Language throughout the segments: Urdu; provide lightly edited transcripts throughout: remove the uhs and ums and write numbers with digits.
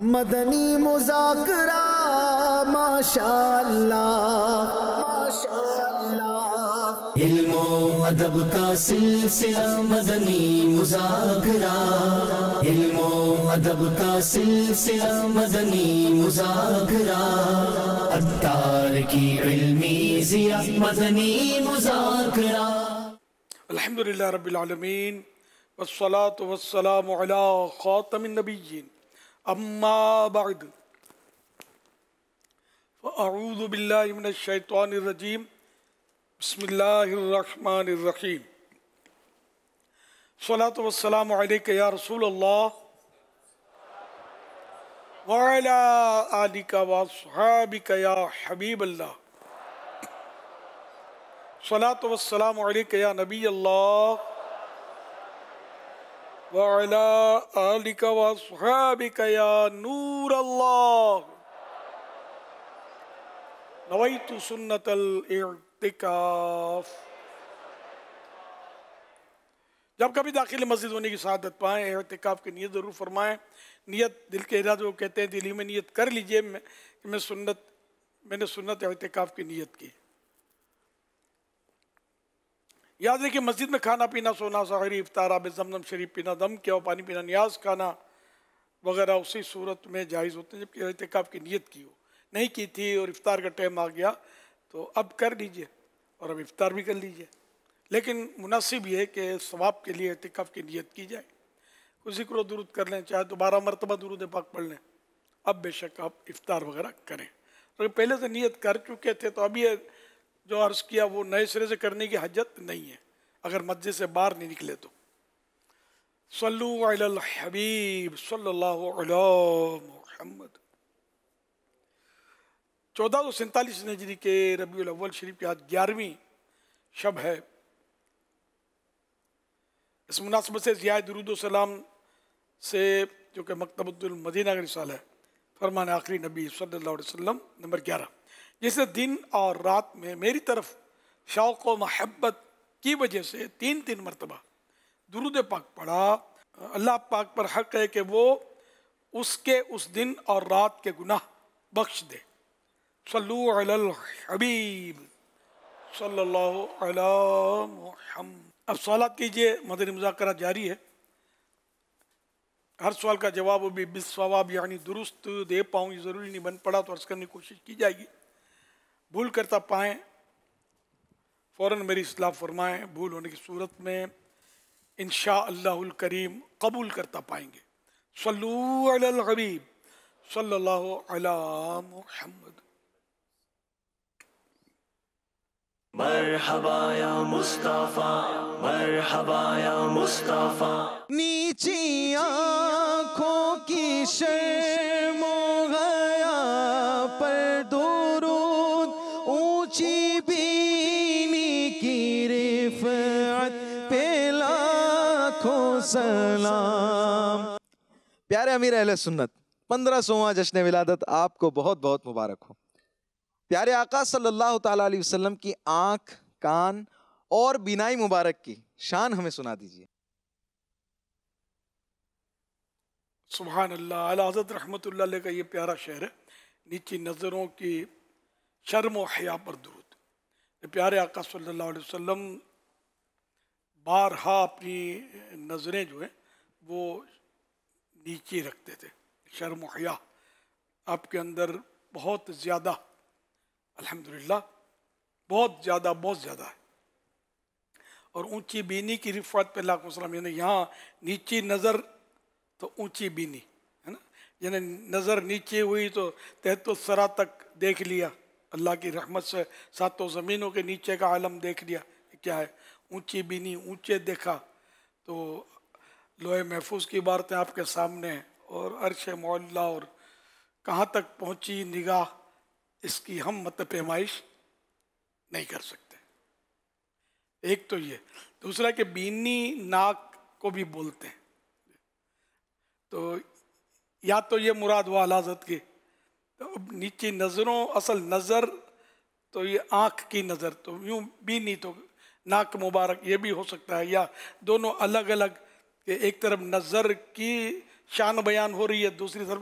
مدنی مذاکرہ ماشاءاللہ ماشاءاللہ، علم و ادب کا سلسلہ مدنی مذاکرہ، علم و ادب کا سلسلہ مدنی مذاکرہ، عطار کی علمی ضیاء مدنی مذاکرہ۔ الحمدللہ رب العالمین والصلاة والسلام علی خاتم النبیین، اما بعد فاعوذ باللہ من الشیطان الرجیم، بسم اللہ الرحمن الرحیم۔ صلاۃ والسلام علیک یا رسول اللہ وعلی آلک واصحابک یا حبیب اللہ، صلاۃ والسلام علیک یا نبی اللہ وعلی آلک واصحابک یا نور اللہ، نویت سنت الاعتکاف۔ جب کبھی داخل مسجد ہونے کی سعادت پائیں، اعتکاف کی نیت ضرور فرمائیں۔ نیت دل کے ارادے کو کہتے ہیں، دلی میں نیت کر لیجئے کہ میں نے سنت اعتکاف کی نیت کی۔ یاد رکھیں مسجد میں کھانا پینا، سونا، سحری، افطار، آب زمزم شریف پینا، دم کیا پانی پینا، نیاز کھانا وغیرہ اسی صورت میں جائز ہوتے ہیں جبکہ اعتکاف کی نیت کی ہو۔ نہیں کی تھی اور افطار کا ٹائم آ گیا تو اب کر لیجئے اور اب افطار بھی کر لیجئے، لیکن مناسب یہ ہے کہ ثواب کے لیے اعتکاف کی نیت کی جائے۔ کوئی ذکر و درود کر لیں، چاہے تو 12 مرتبہ درود پاک پڑھ لیں، اب بے شک آپ افطار وغیرہ کریں۔ اور پہلے سے نیت کر چکے تھے تو ابھی جو عرض کیا وہ نئے سرے سے کرنے کی حاجت نہیں ہے اگر مسجد سے باہر نہیں نکلے تو۔ صلو علی الحبیب صلی اللہ علی محمد۔ 1447 ہجری کے ربیع الاول شریف کی آج 11ویں شب ہے۔ اس مناسبت سے ضیاء درود و سلام سے جو کہ مکتبۃ المدینہ کا رسالہ ہے، فرمان آخری نبی صلی اللہ علیہ وسلم نمبر 11، جسے دن اور رات میں میری طرف شوق و محبت کی وجہ سے 3 مرتبہ درود پاک پڑھا، اللہ پاک پر حق ہے کہ وہ اس کے اس دن اور رات کے گناہ بخش دے۔ صلو علی الحبیب صلی اللہ علی محمد۔ اب سوالات کیجئے، مدنی مذاکرہ جاری ہے۔ ہر سوال کا جواب بھی بالصواب یعنی درست دے پاؤں یہ ضروری نہیں، بن پڑا تو عرض کرنے کی کوشش کی جائے گی۔ بھول کرتا پائیں فوراً میری اصلاح فرمائیں، بھول ہونے کی صورت میں انشاءاللہ الکریم قبول کرتا پائیں گے۔ صلو علی الحبیب صلی اللہ علی محمد۔ مرحبا یا مصطفیٰ، مرحبا یا مصطفیٰ، نیچی آنکھوں کی شرم و حیا پر درود، اونچی بینی کی رفعت پہ لاکھوں سلام۔ پیارے امیر اہل سنت، 1500واں جشن ولادت آپ کو بہت بہت مبارک ہو۔ پیارے آقا صلی اللہ تعالیٰ علیہ وسلم کی آنکھ، کان اور بینائی مبارک کی شان ہمیں سنا دیجیے۔ سبحان اللہ۔ اعلیٰ حضرت رحمت اللہ علیہ کا یہ پیارا شعر ہے، نیچی نظروں کی شرم و حیا پر درود۔ پیارے آقا صلی اللہ علیہ وسلم بارہا اپنی نظریں جو ہیں وہ نیچی رکھتے تھے، شرم و حیا آپ کے اندر بہت زیادہ، الحمدللہ بہت زیادہ ہے۔ اور اونچی بینی کی رفعت پہ لاکھوں سلام، یعنی یہاں نیچی نظر تو اونچی بینی ہے نا، یعنی نظر نیچی ہوئی تو تحت الثری تک دیکھ لیا، اللہ کی رحمت سے ساتوں زمینوں کے نیچے کا عالم دیکھ لیا کیا ہے، اونچی بینی، اونچے دیکھا تو لوح محفوظ کی عبارتیں آپ کے سامنے ہیں، اور عرش معلیٰ اور کہاں تک پہنچی نگاہ اس کی ہم مت پیمائش نہیں کر سکتے۔ ایک تو یہ، دوسرا کہ بینی ناک کو بھی بولتے ہیں، تو یا تو یہ مراد ہوا اعلیٰ حضرت کی، تو نیچی نظروں، اصل نظر تو یہ آنکھ کی نظر، تو یوں بینی تو ناک مبارک یہ بھی ہو سکتا ہے، یا دونوں الگ الگ کہ ایک طرف نظر کی شان بیان ہو رہی ہے، دوسری طرف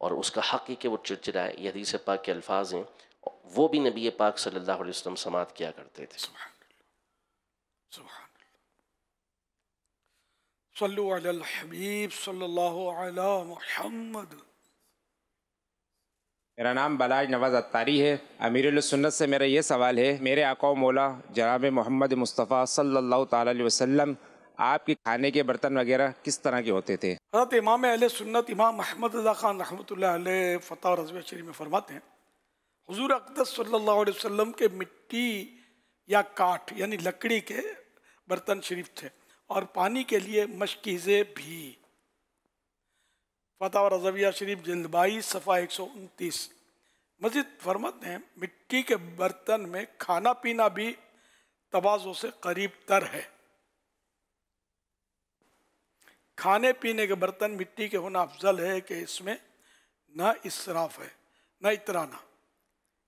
اور اس کا حق ہے کہ وہ چڑچڑائے. یہ حدیث پاک کے الفاظ ہیں، وہ بھی نبی پاک صلی اللہ علیہ وسلم سماعت کیا کرتے تھے. سبحان اللہ سبحان اللہ. صلو علی الحبیب صلی اللہ علی محمد. میرا نام بلاج نواز اتاری ہے. امیر السنت سے میرا یہ سوال ہے، میرے آقا و مولا جناب محمد مصطفیٰ صلی اللہ تعالیٰ علیہ وسلم آپ کے کھانے کے برتن وغیرہ کس طرح کے ہوتے تھے؟ حضرت امام اہل سنت امام احمد رضا خان رحمۃ اللہ علیہ فتح و رضویہ شریف میں فرماتے ہیں، حضور اقدس صلی اللہ علیہ وسلم کے مٹی یا کاٹھ یعنی لکڑی کے برتن شریف تھے، اور پانی کے لیے مشکیزیں بھی. فتح و رضویہ شریف جلد 22 صفحہ 129. مزید فرماتے ہیں مٹی کے برتن میں کھانا پینا بھی تواضع سے قریب تر ہے. کھانے پینے کے برتن مٹی کے ہونا افضل ہے کہ اس میں نہ اسراف ہے نہ اترانا.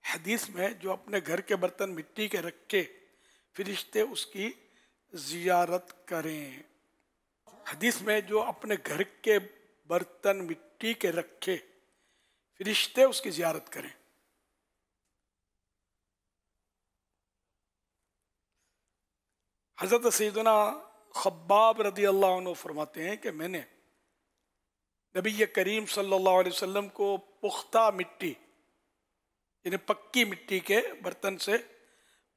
حدیث میں جو اپنے گھر کے برتن مٹی کے رکھے فرشتے اس کی زیارت کریں. حدیث میں جو اپنے گھر کے برتن مٹی کے رکھے فرشتے اس کی زیارت کریں. حضرت سیدنا خباب رضی اللہ عنہ فرماتے ہیں کہ میں نے نبی کریم صلی اللہ علیہ وسلم کو پختہ مٹی یعنی پکی مٹی کے برتن سے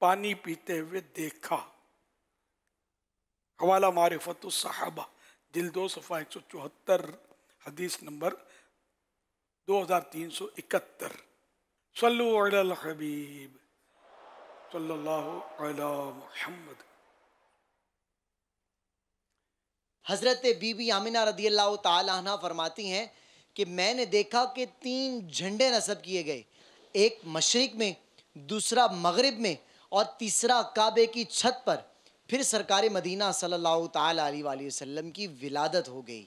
پانی پیتے ہوئے دیکھا. حوالہ معرفت الصحابہ جلد 2 صفحہ 174 حدیث نمبر 2371. صلو علی الحبیب صلی اللہ علی محمد. حضرت بی بی آمنہ رضی اللہ تعالیٰ عنہ فرماتی ہیں کہ میں نے دیکھا کہ 3 جھنڈے نصب کیے گئے، ایک مشرق میں، دوسرا مغرب میں، اور تیسرا کعبے کی چھت پر. پھر سرکار مدینہ صلی اللہ تعالیٰ علیہ وآلہ وسلم کی ولادت ہو گئی.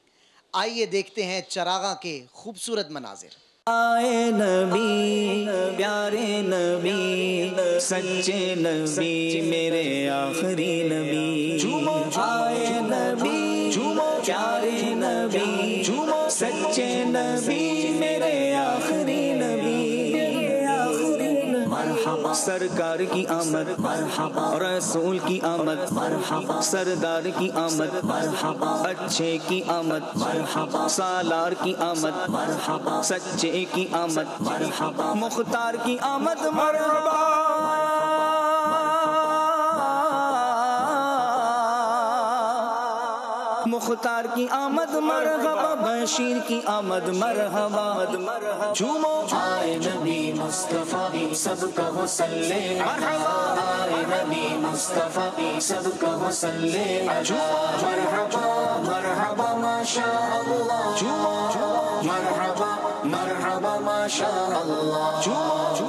آئیے دیکھتے ہیں چراغاں کے خوبصورت مناظر. آئے نبی پیارے نبی سچے نبی میرے آخری نبی. آئے نبی پیارے نبی سچے نبی میرے آخری نبی. مرحبا سرکار کی آمد، مرحبا رسول کی آمد، مرحبا سردار کی آمد، مرحبا اچھے کی آمد، مرحبا سالار کی آمد، مرحبا سچے کی آمد، مرحبا مختار کی آمد. مرحبا مختار کی آمد، مرحبا بشیر کی آمد، مرحبا جھومو. آئے نبی مصطفیٰ بھی سب کہو صلی مرحبا. آئے نبی مصطفیٰ بھی سب کہو صلی مرحبا. مرحبا ماشاء اللہ مرحبا مرحبا ماشاء اللہ.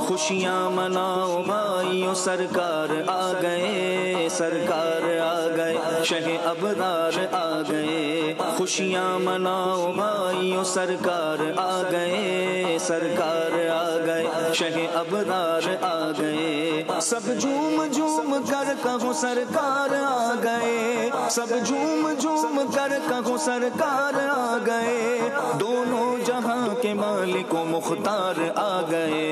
خوشیاں مناؤ بھائیو سرکار آ گئے، سرکار آ گئے، شہ ابرار آ گئے. خوشیاں مناؤ بھائیو سرکار آ گئے، سرکار آ گئے، شہ ابرار آ گئے. سب جھوم جھوم کر کہو سرکار آ گئے، سب جھوم جھوم کر کہو سرکار آ گئے. دونوں جہاں کے مالک و مختار آ گئے،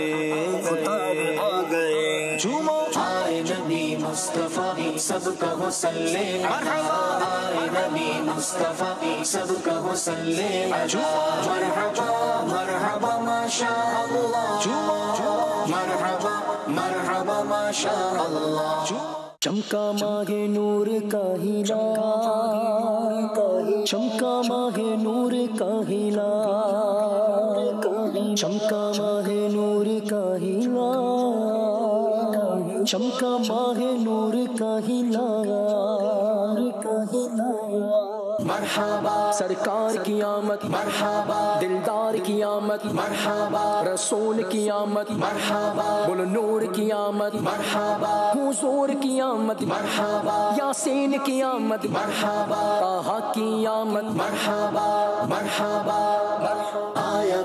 مختار آ گئے. جھومو. آئے نبی مصطفیٰ بھی سب کہو صلی مرحبا. آئے نبی مصطفیٰ بھی سب کہو صلی مرحبا. مرحبا ماشاء اللہ مرحبا مرحبا ماشاء اللہ. چمکا ماہ نور کا ہلال، چمکا ماہ نور کا ہلال، چمکا ماہ نور کا ہلال، چمکا ماہ نور کا ہلال. مرحبا سرکار کی آمد، مرحبا دلدار کی آمد، مرحبا رسول کی آمد، مرحبا بول نور کی آمد، مرحبا حضور کی آمد، مرحبا یاسین کی آمد، مرحبا طٰہٰ کی آمد، مرحبا مرحبا. آیا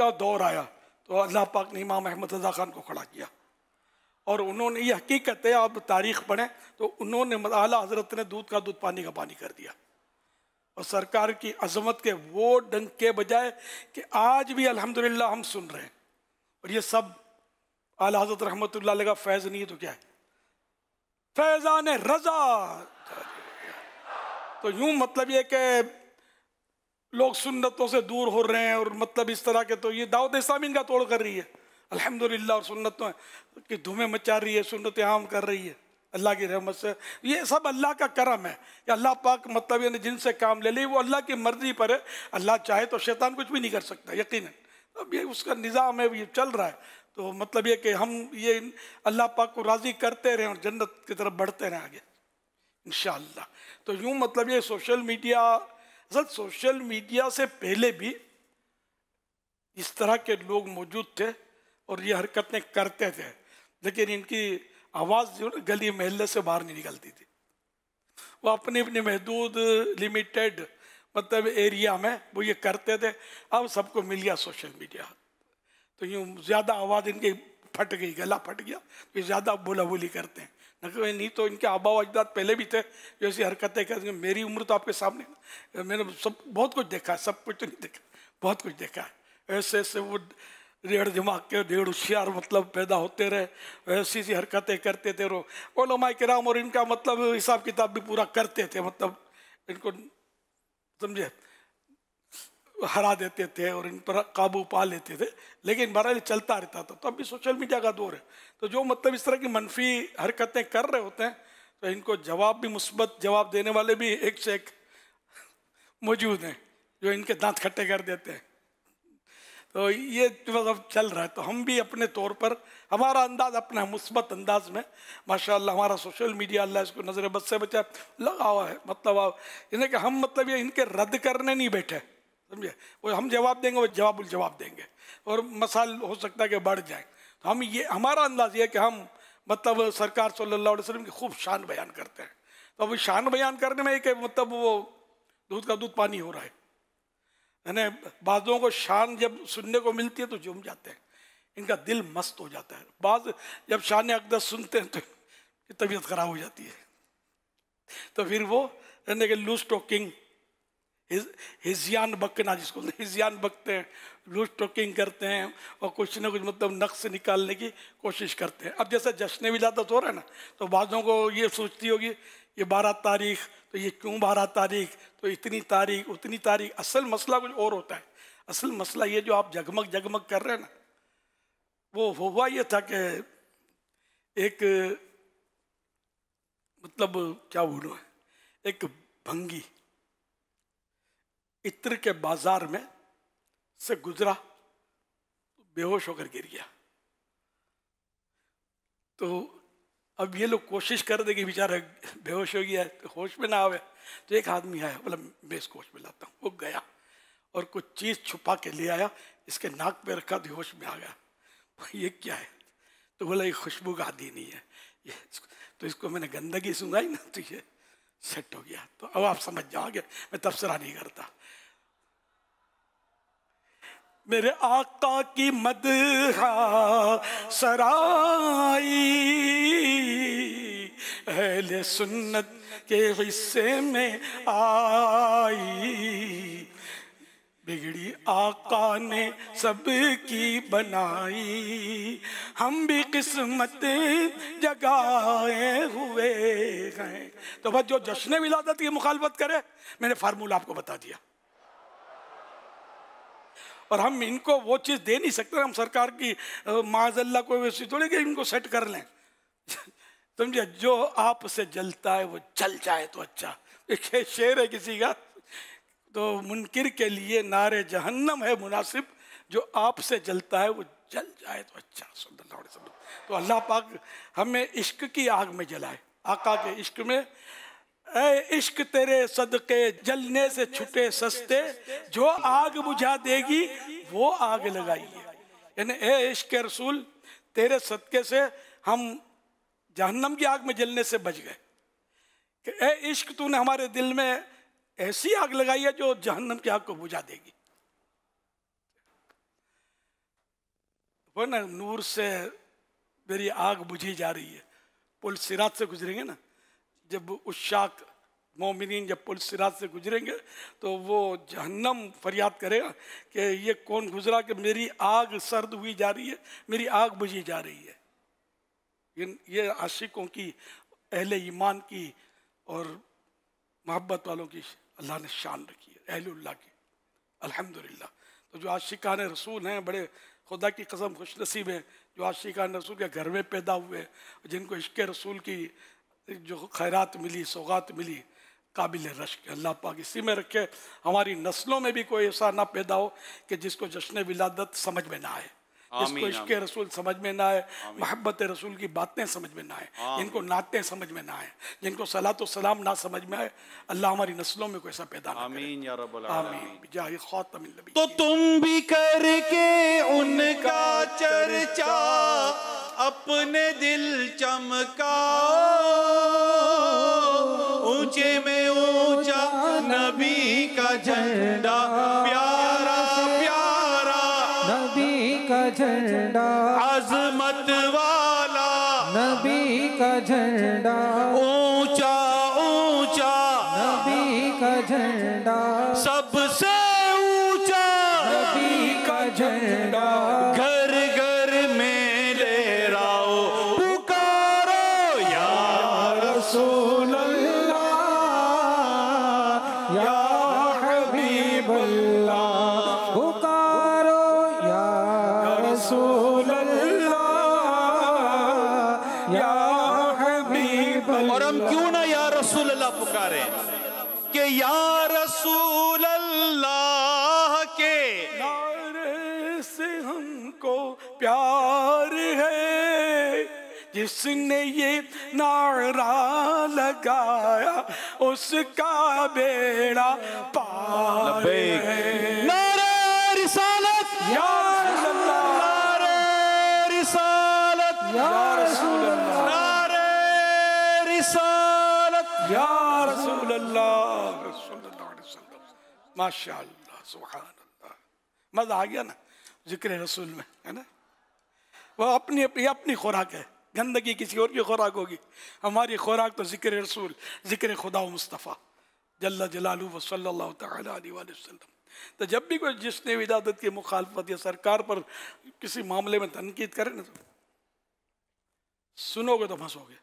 کا دور آیا تو اللہ پاک نے امام احمد رضا خان کو کھڑا کیا، اور انہوں نے، یہ حقیقت ہے، آپ تاریخ پڑھیں تو انہوں نے، اعلیٰ حضرت نے دودھ کا دودھ پانی کا پانی کر دیا، اور سرکار کی عظمت کے وہ ڈنک کے بجائے کہ آج بھی الحمدللہ ہم سن رہے ہیں، اور یہ سب اعلیٰ حضرت رحمۃ اللہ علیہ کا فیض نہیں ہے تو کیا ہے؟ فیضان رضا۔ تو یوں مطلب یہ کہ لوگ سنتوں سے دور ہو رہے ہیں، اور مطلب اس طرح کے، تو یہ دعوت اسلامی ان کا توڑ کر رہی ہے الحمدللہ، اور سنتوں کی دھومیں مچا رہی ہے، سنتیں عام کر رہی ہے اللہ کی رحمت سے۔ یہ سب اللہ کا کرم ہے کہ اللہ پاک مطلب یہ جن سے کام لے لی وہ اللہ کی مرضی پر ہے، اللہ چاہے تو شیطان کچھ بھی نہیں کر سکتا یقیناً، اب یہ اس کا نظام ہے، یہ چل رہا ہے۔ تو مطلب یہ کہ ہم یہ اللہ پاک کو راضی کرتے رہیں اور جنت کی طرف بڑھتے رہیں آگے انشاءاللہ۔ تو یوں مطلب یہ سوشل میڈیا، اصل سوشل میڈیا سے پہلے بھی اس طرح کے لوگ موجود تھے اور یہ حرکتیں کرتے تھے، لیکن ان کی آواز جو گلی محلے سے باہر نہیں نکلتی تھی، وہ اپنے محدود لیمیٹیڈ مطلب ایریا میں وہ یہ کرتے تھے۔ اب سب کو مل گیا سوشل میڈیا، تو یوں زیادہ آواز ان کی پھٹ گئی، گلا پھٹ گیا، تو یہ زیادہ بولا بولی کرتے ہیں۔ نہیں تو ان کے آبا و اجداد پہلے بھی تھے جو ایسی حرکتیں کرتے ہیں۔ میری عمر تو آپ کے سامنے، میں نے بہت کچھ دیکھا ہے، سب کچھ تو نہیں دیکھا، بہت کچھ دیکھا ہے۔ ایسے ایسے وہ ریڑھ دماغ کے ڈیڑھ ہوشیار مطلب پیدا ہوتے رہے، ایسی سی حرکتیں کرتے تھے۔ علماء کرام اور ان کا مطلب حساب کتاب بھی پورا کرتے تھے، مطلب ان کو سمجھے ہرا دیتے تھے اور ان پر قابو پا لیتے تھے، لیکن بہرحال چلتا رہتا تھا۔ تو اب بھی سوشل میڈیا کا دور ہے، تو جو مطلب اس طرح کی منفی حرکتیں کر رہے ہوتے ہیں تو ان کو جواب بھی، مثبت جواب دینے والے بھی ایک سے ایک موجود ہیں جو ان کے دانت کھٹے کر دیتے ہیں۔ تو یہ مطلب چل رہا ہے، تو ہم بھی اپنے طور پر ہمارا انداز اپنا مثبت انداز میں ماشاءاللہ ہمارا سوشل میڈیا اللہ اس کو نظر بد سے بچا لگا ہوا ہے، مطلب یعنی کہ ہم مطلب یہ ان کے رد کرنے نہیں بیٹھے، سمجھے، وہ ہم جواب دیں گے، وہ جواب الجواب دیں گے، اور مسائل ہو سکتا ہے کہ بڑھ جائیں۔ تو ہم یہ، ہمارا انداز یہ ہے کہ ہم مطلب سرکار صلی اللہ علیہ وسلم کی خوب شان بیان کرتے ہیں۔ تو اب شان بیان کرنے میں کہ مطلب وہ دودھ کا دودھ پانی ہو رہا ہے، یعنی بعضوں کو شان جب سننے کو ملتی ہے تو جم جاتے ہیں، ان کا دل مست ہو جاتا ہے۔ بعض جب شان اقدس سنتے ہیں تو طبیعت خراب ہو جاتی ہے، تو پھر وہ یعنی کہ لوز ٹاکنگ، ہزیان بکنا، جس کو ہزیان بکتے ہیں، لوز ٹاکنگ کرتے ہیں اور کچھ نہ کچھ مطلب نقص نکالنے کی کوشش کرتے ہیں۔ اب جیسے جشن ولادت ہو رہا ہے نا، تو بعضوں کو یہ سوچتی ہوگی یہ 12 تاریخ، تو یہ کیوں 12 تاریخ، تو اتنی تاریخ اتنی تاریخ۔ اصل مسئلہ کچھ اور ہوتا ہے، اصل مسئلہ یہ جو آپ جگمگ جگمگ کر رہے ہیں نا، وہ ہوا یہ تھا کہ ایک مطلب کیا بولوں، ایک بھنگی عطر کے بازار میں سے گزرا، بے ہوش ہو کر گر گیا۔ تو اب یہ لوگ کوشش کر دے کہ بیچارہ بے ہوش ہو گیا ہے، ہوش میں نہ آوے، تو ایک آدمی آیا، بولا میں اس کو ہوش میں لاتا ہوں۔ وہ گیا اور کچھ چیز چھپا کے لے آیا، اس کے ناک پہ رکھا تو ہوش میں آ گیا۔ یہ کیا ہے؟ تو بولا یہ خوشبو کا عادی نہیں ہے، تو اس کو میں نے گندگی سنگائی نا تو یہ سیٹ ہو گیا۔ تو اب آپ سمجھ جاؤ گے، میں تبصرہ نہیں کرتا۔ میرے آقا کی مدح سرائی اہل سنت کے حصے میں آئی، بگڑی آقا نے سب کی بنائی، ہم بھی قسمت جگائے ہوئے ہیں۔ تو بس جو جشن ولادت کی مخالفت کرے، میں نے فارمولہ آپ کو بتا دیا، اور ہم ان کو وہ چیز دے نہیں سکتے۔ ہم سرکار کی معاذ اللہ کوئی ویسی تھوڑی کہ ان کو سیٹ کر لیں، سمجھے، جو آپ سے جلتا ہے وہ جل جائے تو اچھا۔ ایک شعر ہے کسی کا، تو منکر کے لیے نار جہنم ہے مناسب، جو آپ سے جلتا ہے وہ جل جائے تو اچھا، صلی اللہ علیہ وسلم۔ تو اللہ پاک ہمیں عشق کی آگ میں جلائے، آقا کے عشق میں۔ اے عشق تیرے صدقے جلنے سے چھٹے سستے، جو آگ بجھا دے گی وہ آگ لگائیے، یعنی اے عشق رسول تیرے صدقے سے ہم جہنم کی آگ میں جلنے سے بچ گئے، کہ اے عشق تو نے ہمارے دل میں ایسی آگ لگائی ہے جو جہنم کی آگ کو بجھا دے گی۔ وہ نا نور سے میری آگ بجھی جا رہی ہے. پل صراط سے گزریں گے نا، جب عشاق مومنین جب پل صراط سے گزریں گے تو وہ جہنم فریاد کرے گا کہ یہ کون گزرا کہ میری آگ سرد ہوئی جا رہی ہے، میری آگ بجھی جا رہی ہے. یہ عاشقوں کی، اہل ایمان کی اور محبت والوں کی اللہ نے شان رکھی ہے، اہل اللہ کی. الحمدللہ. تو جو عاشقان رسول ہیں بڑے خدا کی قسم خوش نصیب ہیں جو عاشقان رسول کے گھر میں پیدا ہوئے، جن کو عشق رسول کی جو خیرات ملی، سوغات ملی، قابل رشک. اللہ پاک اسی میں رکھے ہماری نسلوں میں بھی کوئی ایسا نہ پیدا ہو کہ جس کو جشن ولادت سمجھ میں نہ آئے، جس کو عشق رسول سمجھ میں نہ آئے، محبت رسول کی باتیں سمجھ میں نہ آئے، جن کو نعتیں سمجھ میں نہ آئے، جن کو صلاۃ و سلام نہ سمجھ میں آئے. اللہ ہماری نسلوں میں کوئی ایسا پیدا نہ کرے. آمین یا رب العالمین. آمین بجاہ خاتم النبی. تو تم بھی کر کے ان کا چرچا اپنے دل چمکا، اونچے میں اونچا نبی کا جھنڈا پیارا پیارا، نبی کا جھنڈا عظمت والا نبی کا جھنڈا اونچا اونچا نبی کا جھنڈا سب سے اونچا نبی کا جھنڈا گھر گھر میں لے راؤ پکارو یا رسول اللہ یا حبیب اللہ، پکارو یا رسول اللہ یا حبیب اللہ. اور ہم کیوں نہ یا رسول اللہ پکاریں کہ یا رسول اللہ کے نعرے سے ہم کو پیار ہے، جس نے یہ نعرہ لگایا اس کا بیڑا پار ہے. نعرہ رسالت یا رسول اللہ، نعرہ رسالت یا رسول اللہ نعرہ رسالت یا رسول اللہ صلی اللہ علیہ وسلم. ماشاء اللہ سبحان اللہ. مزہ آ گیا نا ذکر رسول میں، ہے نا. وہ اپنی خوراک ہے، گندگی کسی اور کی خوراک ہوگی. ہماری خوراک تو ذکر رسول، ذکر خدا و مصطفیٰ جل جلالہ و صلی اللہ تعالیٰ علیہ وآلہ وسلم. تو جب بھی کوئی جس نے ولادت کی مخالفت یا سرکار پر کسی معاملے میں تنقید کرے نا، تو سنو گے تو پھنسو گے.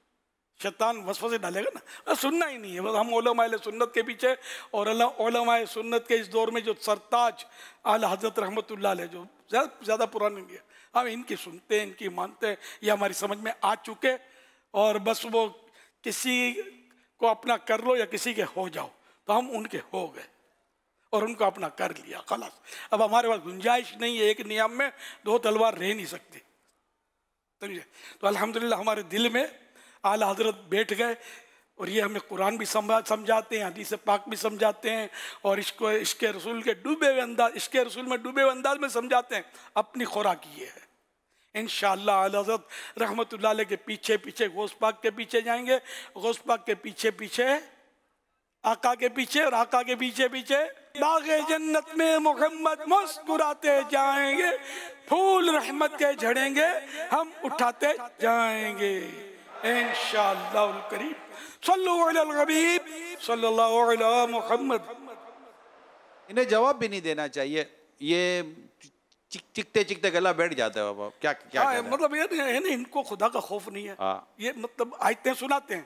شیطان وسوسے ڈالے گا نا، سننا ہی نہیں ہے. بس ہم علماء اہل سنت کے پیچھے، اور علماء سنت کے اس دور میں جو سرتاج اعلیٰ حضرت رحمۃ اللہ علیہ جو زیادہ پرانے نہیں ہے، ہم ان کی سنتے ہیں، ان کی مانتے ہیں. یہ ہماری سمجھ میں آ چکے، اور بس وہ کسی کو اپنا کر لو یا کسی کے ہو جاؤ، تو ہم ان کے ہو گئے اور ان کو اپنا کر لیا خلاص. اب ہمارے پاس گنجائش نہیں ہے، ایک نیام میں دو تلوار رہ نہیں سکتی. سمجھے؟ تو الحمدللہ ہمارے دل میں اعلیٰ حضرت بیٹھ گئے، اور یہ ہمیں قرآن بھی سمجھاتے ہیں، حدیث پاک بھی سمجھاتے ہیں، اور عشق رسول کے ڈوبے ہوئے انداز، عشق رسول میں ڈوبے ہوئے انداز میں سمجھاتے ہیں. اپنی خوراک یہ ہے. انشاءاللہ اعلیٰ حضرت رحمۃ اللہ علیہ کے پیچھے پیچھے غوث پاک کے پیچھے جائیں گے، غوث پاک کے پیچھے پیچھے آقا کے پیچھے، اور آقا کے پیچھے پیچھے باغ جنت میں محمد مسکراتے جائیں گے، پھول رحمت کے جھڑیں گے، ہم اٹھاتے جائیں گے انشاءاللہ الکریم. صلو علی الحبیب صلی اللہ علی محمد. انہیں جواب بھی نہیں دینا چاہیے، یہ چکتے چکتے گلا بیٹھ جاتا ہے. بابا کیا کیا مطلب یہ ہے نا، ان کو خدا کا خوف نہیں ہے. یہ مطلب آیتیں سناتے ہیں،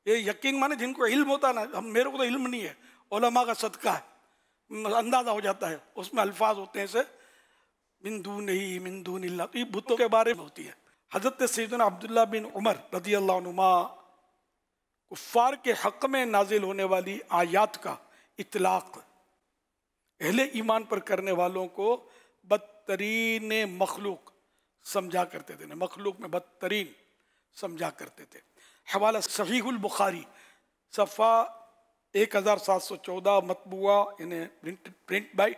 یہ یقین مانے جن کو علم ہوتا ہے نا. میرے کو تو علم نہیں ہے، علماء کا صدقہ ہے، اندازہ ہو جاتا ہے. اس میں الفاظ ہوتے ہیں ایسے من دون اللہ، یہ بتوں کے بارے میں ہوتی ہے. حضرت سیدنا عبداللہ بن عمر رضی اللہ عنہما کفار کے حق میں نازل ہونے والی آیات کا اطلاق اہل ایمان پر کرنے والوں کو بدترین مخلوق سمجھا کرتے تھے. مخلوق میں بدترین سمجھا کرتے تھے. حوالہ صحیح البخاری صفحہ 1714 مطبوعہ، یعنی پرنٹ بائی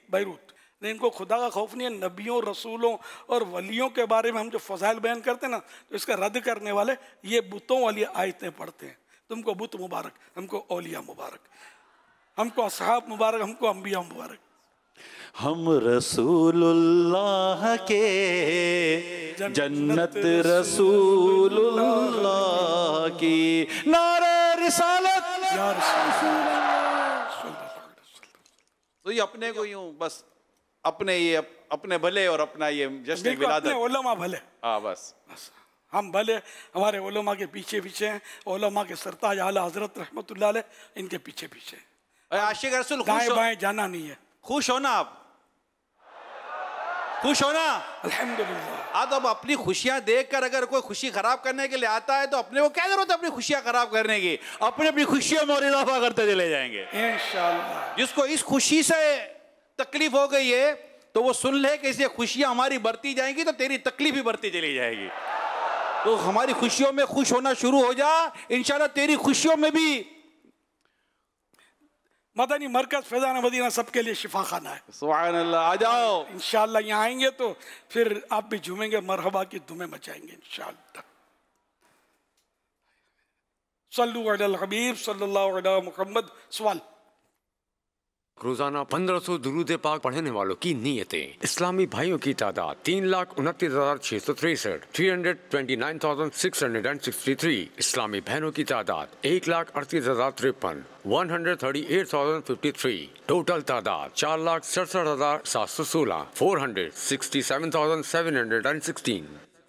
بیروت. ان کو خدا کا خوف نہیں ہے. نبیوں، رسولوں اور ولیوں کے بارے میں ہم جو فضائل بیان کرتے ہیں نا، تو اس کا رد کرنے والے یہ بتوں والی آیتیں پڑھتے ہیں. تم کو بت مبارک، ہم کو اولیاء مبارک، ہم کو اصحاب مبارک، ہم کو انبیاء مبارک. ہم رسول اللہ کے جنت رسول اللہ کی، نعرہ رسالت یا رسول تو یہ اپنے کو یوں بس اپنے یہ اپنے بھلے اور اپنا یہ جشن بالکل ولادت، اپنے علماء بھلے، ہاں بس ہم بھلے، ہمارے علماء کے پیچھے پیچھے ہیں، علماء کے سرتاج اعلیٰ حضرت رحمۃ اللہ علیہ ان کے پیچھے پیچھے ہیں، اے عاشق رسول دائیں بائیں جانا نہیں ہے. خوش ہونا، آپ خوش ہونا. الحمدللہ. اب اپنی خوشیاں دیکھ کر اگر کوئی خوشی خراب کرنے کے لیے آتا ہے تو اپنے کو کیا ضرورت ہے اپنی خوشیاں خراب کرنے کی؟ اپنی خوشیوں میں اور اضافہ کرتے چلے جائیں گے انشاءاللہ. جس کو اس خوشی سے تکلیف ہو گئی ہے تو وہ سن لے کہ اس یہ خوشیاں ہماری بڑھتی جائیں گی تو تیری تکلیف بھی بڑھتی چلی جائے گی. تو ہماری خوشیوں میں خوش ہونا شروع ہو جا، انشاءاللہ تیری خوشیوں میں بھی. مدنی مرکز فیضان مدینہ سب کے لیے شفا خانہ ہے. سبحان اللہ. آ جاؤ انشاءاللہ یہاں آئیں گے تو پھر آپ بھی جھومیں گے، مرحبا کی دھومیں مچائیں گے انشاءاللہ. صلو علی الحبیب صلی اللہ علیہ محمد. سوال. روزانہ 1500 درود پاک پڑھنے والوں کی نیتیں. اسلامی بھائیوں کی تعداد 3,29,663. 329,663. اسلامی بہنوں کی تعداد 1,38,053. 138,053. ٹوٹل تعداد 4,67,716. 467,716.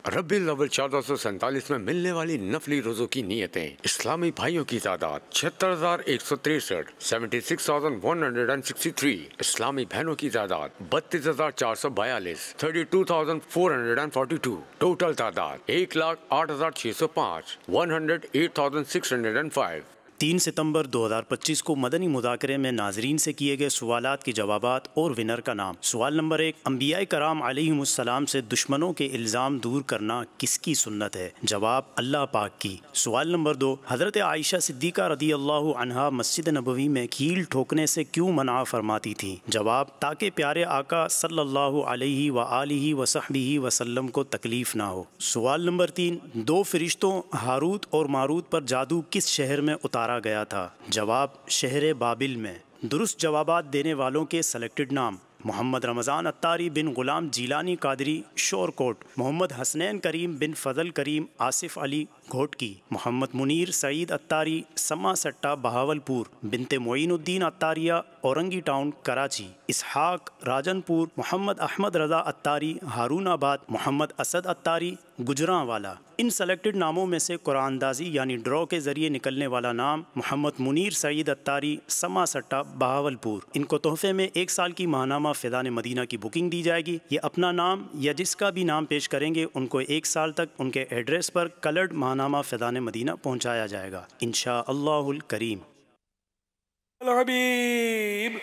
ربیع الاول 1447 میں ملنے والی نفلی روزوں کی نیتیں. اسلامی بھائیوں کی تعداد 76,163. 76,163. اسلامی بہنوں کی تعداد 32,442. 32,442. ٹوٹل تعداد 1,08,605. 108,605. 3 ستمبر 2025 کو مدنی مذاکرے میں ناظرین سے کیے گئے سوالات کے جوابات اور ونر کا نام. سوال نمبر 1، انبیاء کرام علیہم السلام سے دشمنوں کے الزام دور کرنا کس کی سنت ہے؟ جواب اللہ پاک کی. سوال نمبر 2، حضرت عائشہ صدیقہ رضی اللہ عنہا مسجد نبوی میں کھیل ٹھوکنے سے کیوں منع فرماتی تھی؟ جواب تاکہ پیارے آقا صلی اللہ علیہ وآلہ وصحبہ وسلم کو تکلیف نہ ہو. سوال نمبر 3، 2 فرشتوں ہاروت اور ماروت پر جادو کس شہر میں اتارا گیا تھا؟ جواب شہر بابل میں. درست جوابات دینے والوں کے سلیکٹڈ نام: محمد رمضان اتاری بن غلام جیلانی قادری شور کوٹ، محمد حسنین کریم بن فضل کریم آصف علی گھوٹکی، محمد منیر سعید اتاری سما سٹا بہاولپور، بنت معین الدین اتاریہ اورنگی ٹاؤن کراچی، اسحاق راجن پور، محمد احمد رضا اتاری ہارون آباد، محمد اسد اتاری گجراں والا. ان سلیکٹڈ ناموں میں سے قرآن اندازی یعنی ڈرا کے ذریعے نکلنے والا نام محمد منیر سعید اتاری سما سٹا بہاولپور. ان کو تحفے میں 1 سال کی ماہنامہ فیضان مدینہ کی بکنگ دی جائے گی. یہ اپنا نام یا جس کا بھی نام پیش کریں گے ان کو 1 سال تک ان کے ایڈریس پر کلرڈ ماہنامہ فیضان مدینہ پہنچایا جائے گا انشاءاللہ الکریم. الحبیب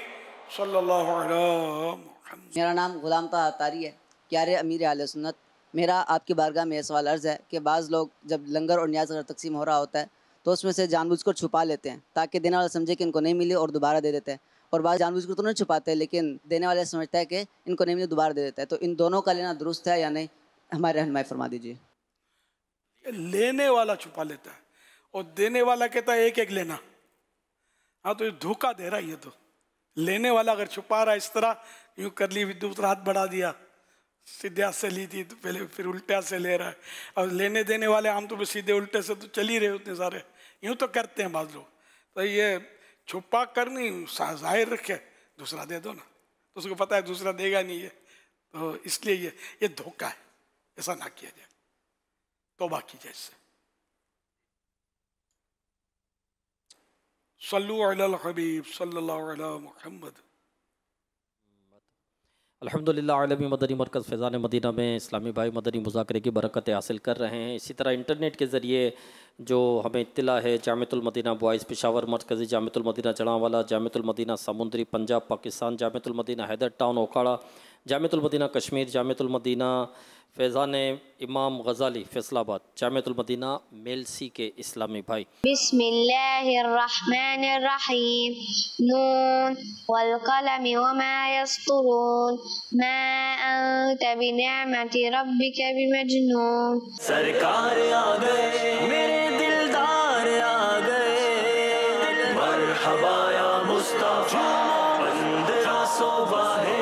صلی اللہ علیہ محمد. میرا نام غلام طاہر اتاری ہے. پیارے امیر اہل سنت، میرا آپ کی بارگاہ میں یہ سوال عرض ہے کہ بعض لوگ جب لنگر اور نیاز اگر تقسیم ہو رہا ہوتا ہے تو اس میں سے جان بوجھ کر چھپا لیتے ہیں تاکہ دینے والا سمجھے کہ ان کو نہیں ملی اور دوبارہ دے دیتے ہیں، اور بعض جان بوجھ کر تو نہیں چھپاتے لیکن دینے والے سمجھتا ہے کہ ان کو نہیں ملی دوبارہ دے دیتا ہے. تو ان دونوں کا لینا درست ہے یا نہیں؟ ہمارے رہنمائی فرما دیجیے. لینے والا چھپا لیتا ہے اور دینے والا کہتا ہے ایک ایک لینا. ہاں تو یہ دھوکہ دے رہا ہے. یہ تو لینے والا اگر چھپا رہا ہے اس طرح یوں کر لی دوسرا ہاتھ بڑھا دیا، سیدھے ہاتھ سے لی تھی تو پہلے پھر الٹے ہاتھ سے لے رہا ہے. اور لینے دینے والے عام طور پہ سیدھے الٹے سے تو چل ہی رہے اتنے سارے، یوں تو کرتے ہیں بعض لوگ. تو یہ چھپا کر نہیں ظاہر رکھے دوسرا دے دو نا، تو اس کو پتہ ہے دوسرا دے گا نہیں ہے، تو اس لیے یہ دھوکہ ہے. ایسا نہ کیا جائے، توبہ کیجیے اس سے. صلو علی الحبیب صلی اللہ علیہ محمد. الحمدللہ عالمی مدنی مرکز فیضان مدینہ میں اسلامی بھائی مدنی مذاکرے کی برکتیں حاصل کر رہے ہیں. اسی طرح انٹرنیٹ کے ذریعے جو ہمیں اطلاع ہے، جامعۃ المدینہ بوائز پشاور مرکزی، جامعۃ المدینہ جڑاںوالا، جامعۃ المدینہ سمندری پنجاب پاکستان، جامعۃ المدینہ حیدر ٹاؤن اوکھاڑا، جامعۃ المدینہ کشمیر، جامعۃ المدینہ فیضان امام غزالی فیصل آباد، جامعۃ المدینہ میلسی کے اسلامی بھائی. بسم اللہ الرحمن الرحیم. نون والقلم وما يسطرون ما انت بنعمت ربک بمجنون. سرکار آ گئے میرے دلدار آ گئے، مرحبا یا مصطفیٰ 1500 واحد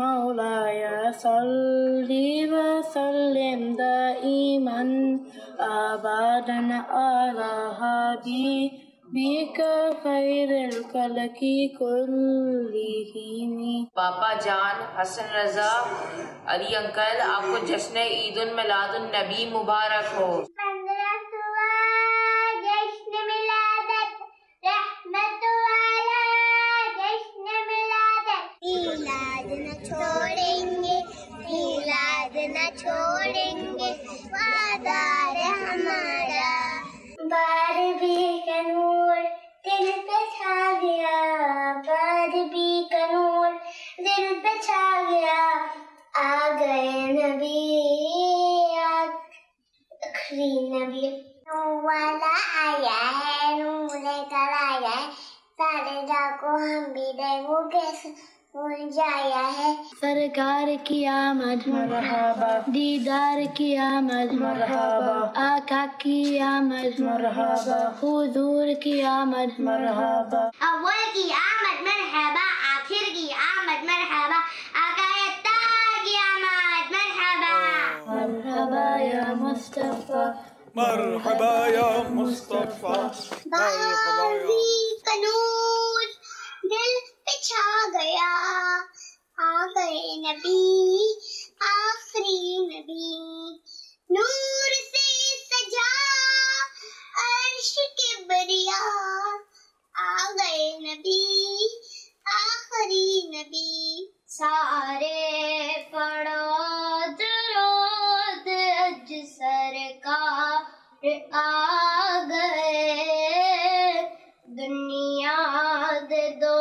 مولاي صل وسلم دائما أبدا على حبيبك خير الخلق كلهم. پاپا جان حسن رضا علی انکل آپ کو جشن عید المیلاد النبی مبارک ہو. چھوڑیںگے وعدہ ہے ہمارا. باربی کا نور دل پہ چھا گیا, باربی کا نور دل پہ چھا گیا. آ گئے نبی آخری نبی. نور والا آیا ہے, نور لے کر آیا ہے, سارے جا کو ہم بھی دیکھو کیسے جایا ہے. سرکار کی آمد مرحبا, دیدار کی آمد مرحبا, آقا کی آمد مرحبا, حضور کی آمد مرحبا. اول کی آمد مرحبا, آخر کی آمد مرحبا, آقا اتار کی آمد مرحبا. مرحبا یا مصطفیٰ, مرحبا یا مصطفیٰ, باربی کا نور دل پہ چھا گیا. آ گئے نبی آخری نبی, نور سے سجا عرش کبریا. آ گئے نبی آخری نبی. سارے پڑھو درود اج سرکار آ گئے. دنیا دے دو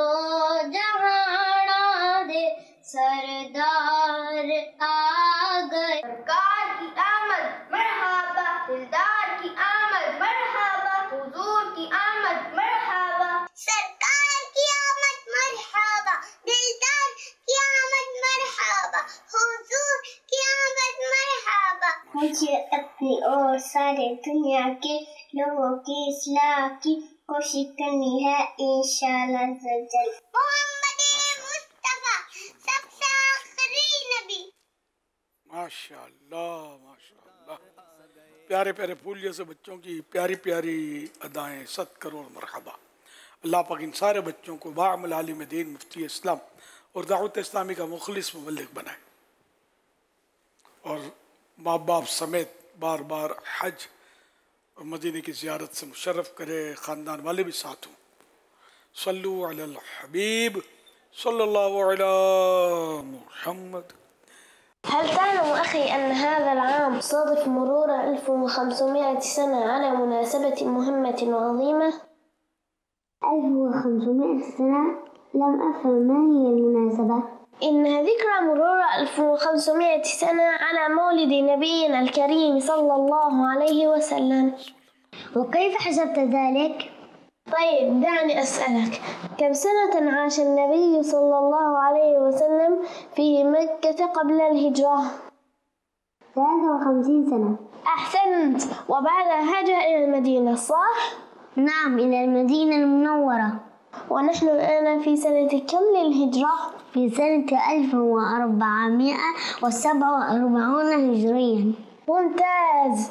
جہانا دے سردار آ گئے. سرکار کی آمد مرحبا, دلدار کی آمد مرحبا, حضور کی آمد مرحبا. سرکار کی آمد مرحبا, دلدار کی آمد مرحبا, حضور کی آمد مرحبا. مجھے اپنی اور سارے دنیا کے لوگوں کی اصلاح کی کوشش کرنی ہے انشاءاللہ زلزل. محمد مصطفیٰ سب سے آخری نبی. ماشاءاللہ ماشاءاللہ, پیارے پیارے پھول جیسے بچوں کی پیاری پیاری ادائیں, 100 کروڑ مرحبا. اللہ پاک ان سارے بچوں کو باعمل عالم دین, مفتی اسلام اور دعوت اسلامی کا مخلص مبلغ بنائے, اور ماں باپ سمیت بار بار حج اور مدینے کی زیارت سے مشرف کرے, خاندان والے بھی ساتھ ہوں. صلو علی الحبیب صلی اللہ علی محمد. هل تعلم أخي أن هذا العام صادف مرور 1500 سنة على مناسبة مهمة عظيمة؟ 1500 سنة؟ لم أفهم ما هي المناسبة؟ إنها ذكرى مرور 1500 سنة على مولد نبينا الكريم صلى الله عليه وسلم. وكيف حسبت ذلك؟ طيب دعني أسألك, كم سنة عاش النبي صلى الله عليه وسلم في مكة قبل الهجرة؟ 53 سنة. أحسنت, وبعدها هاجر إلى المدينة صح؟ نعم, إلى المدينة المنورة. ونحن الآن في سنة كم للهجرة؟ في سنة 1447 هجريا. ممتاز.